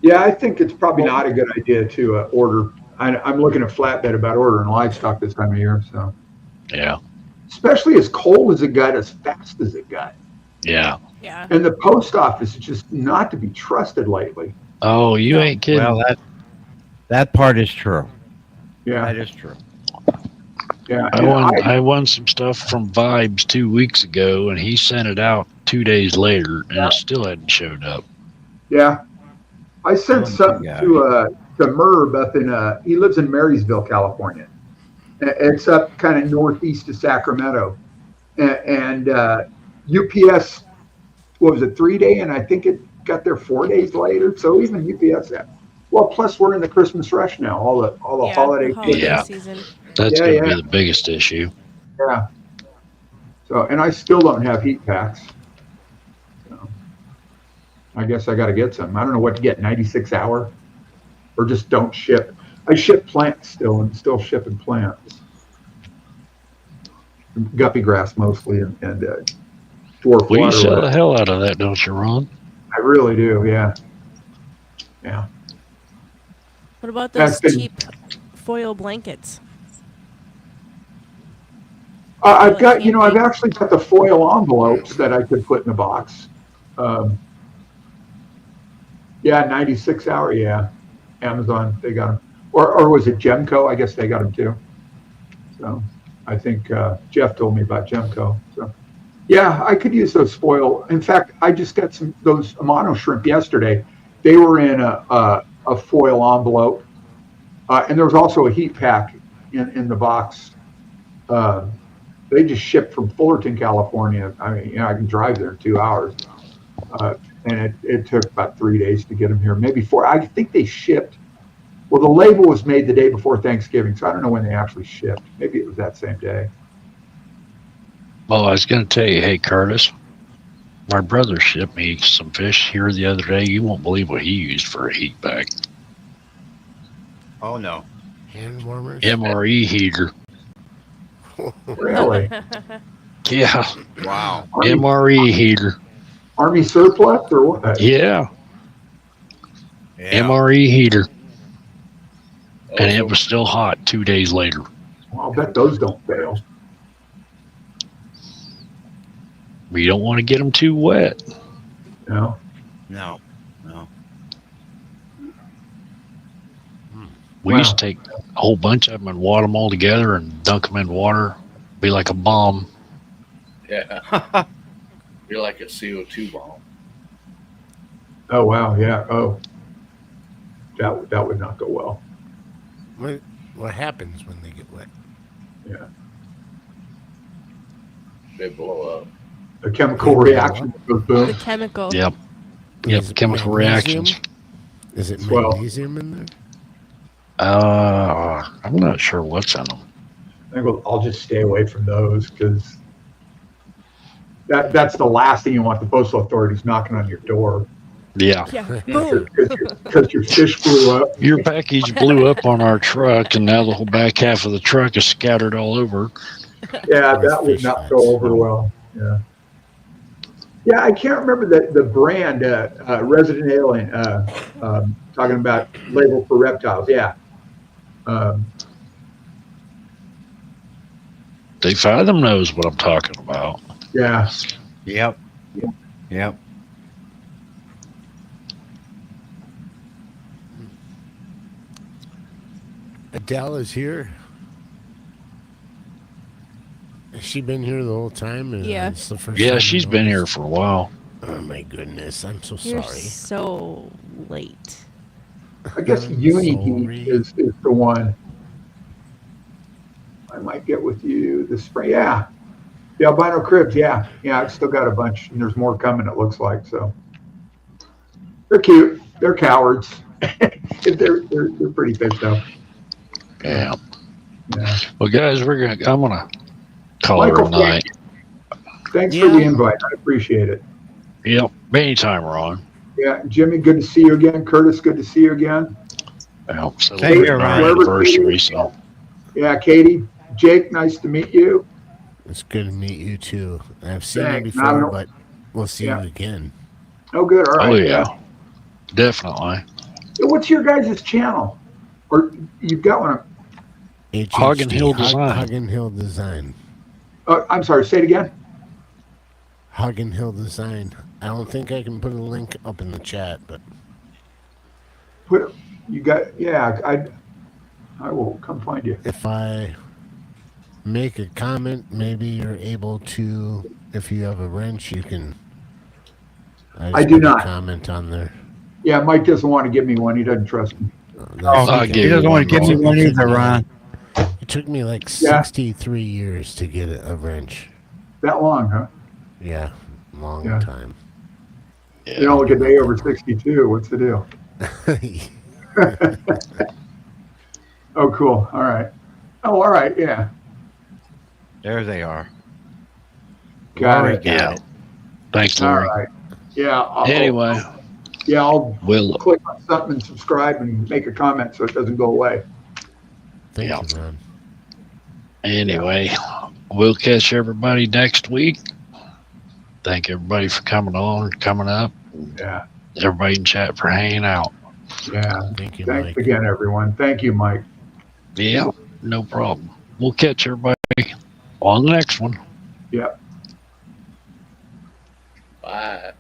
Yeah, I think it's probably not a good idea to order. I'm looking at flatbed about ordering livestock this time of year. So, Yeah. especially as cold as it got, as fast as it got. Yeah. Yeah. And the post office is just not to be trusted lately. Oh, you No. ain't kidding. Well, that part is true. Yeah. That is true. Yeah. I won some stuff from Vibes 2 weeks ago, and he sent it out 2 days later, and it still hadn't showed up. Yeah. I sent Oh, something my to Merv up in he lives in Marysville, California. It's up kind of northeast of Sacramento, and UPS, what was it, 3-day, and I think it got there 4 days later. So even UPS, well, plus we're in the Christmas rush now, all the holiday. The holiday Yeah. season. That's Yeah, going to yeah. be the biggest issue. Yeah. So, and I still don't have heat packs. So, I guess I got to get some. I don't know what to get, 96 hour, or just don't ship. I ship plants still, and still shipping plants. Guppy grass mostly, and dwarf Well, you sell water. the hell out of that, don't you, Ron? I really do, yeah. Yeah. What about That's those been- cheap foil blankets? I've got, I've actually got the foil envelopes that I could put in the box. Yeah, 96 hour, yeah. Amazon, they got them. Or was it Gemco? I guess they got them too. So I think Jeff told me about Gemco. So yeah, I could use those foil. In fact, I just got those Amano shrimp yesterday. They were in a foil envelope. And there was also a heat pack in the box. They just shipped from Fullerton, California. I mean, I can drive there in 2 hours. And it took about 3 days to get them here, maybe 4. I think they shipped. Well, the label was made the day before Thanksgiving, so I don't know when they actually shipped. Maybe it was that same day. Well, I was going to tell you, hey, Curtis, my brother shipped me some fish here the other day. You won't believe what he used for a heat pack. Oh, no. Hand warmers. MRE heater. Really? Yeah, Wow. MRE heater. Army surplus or what? Yeah, Yeah. MRE heater. And Also, it was still hot 2 days later. Well, I'll bet those don't fail. We don't want to get them too wet. No. No. We used to take a whole bunch of them and wad them all together and dunk them in water. Be like a bomb. yeah. You're like a CO2 bomb. Oh wow, yeah. Oh, that would not go well. What happens when they get wet? Yeah, They blow up. a chemical reaction goes boom. The chemical. Yep. Is Yep. it Chemical magnesium? reactions. Is it Well- magnesium in there? I'm not sure what's in them. I think I'll just stay away from those because that's the last thing you want the postal authorities knocking on your door Yeah. Yeah. Boom. because your fish blew up. Your package blew up on our truck, and now the whole back half of the truck is scattered all over. Yeah, Or that would fish not go nets. over well. Yeah. Yeah, I can't remember the brand, Resident Alien, talking about label for reptiles. Yeah. They Fathom knows what I'm talking about. Yeah. Yep. Yep. Adele is here. Has she been here the whole time? Yeah. It's the first Yeah, time she's I been here noticed? for a while. Oh my goodness, I'm so You're sorry. so late. I guess I'm Uni sorry. is the one I might get with you this spring. Yeah. The albino cribs. Yeah. Yeah. I've still got a bunch and there's more coming, it looks like. So they're cute. They're cowards. they're pretty fish though. Yeah. Yeah. Well, guys, I'm gonna call it Michael, a night. Thanks Yeah. for the invite. I appreciate it. Yep. Anytime, Ron. Yeah. Jimmy, good to see you again. Curtis, good to see you again. Well, Same celebrating here, our Ron. anniversary, so Yeah. Katie, Jake, nice to meet you. It's good to meet you too. I've seen Thanks. you No, before, no. but we'll see Yeah. you again. Oh, good. All right. Oh yeah, definitely. What's your guys' channel? Or you've got one? Hagen Hill Design. Hagen Hill Design. I'm sorry. Say it again. Hagen Hill Design. I don't think I can put a link up in the chat, but You got? Yeah. I will come find you. if I make a comment, maybe you're able to. If you have a wrench, you can. I do put a not. comment on there. Yeah, Mike doesn't want to give me one. He doesn't trust me. I'll give He you doesn't want to one, give me Ron. one either, Ron. It took me like Yeah. 63 years to get a wrench. That long, huh? Yeah, long Yeah. time. Yeah. You don't look a day over 62. What's the deal? Oh, cool. All right. Oh, all right. Yeah. There they are. Got Lori it. got Yeah. it. Thanks, All Lori. right. Yeah. Anyway, I'll we'll click on something and subscribe and make a comment so it doesn't go away. Thank Yeah. you, Ron. we'll catch everybody next week. Thank everybody for coming on, coming up. Yeah. Everybody in chat for hanging out. Yeah. Thank you, Thanks Mike. again, everyone. Thank you, Mike. Yeah, no problem. We'll catch everybody on the next one. Yeah. Bye.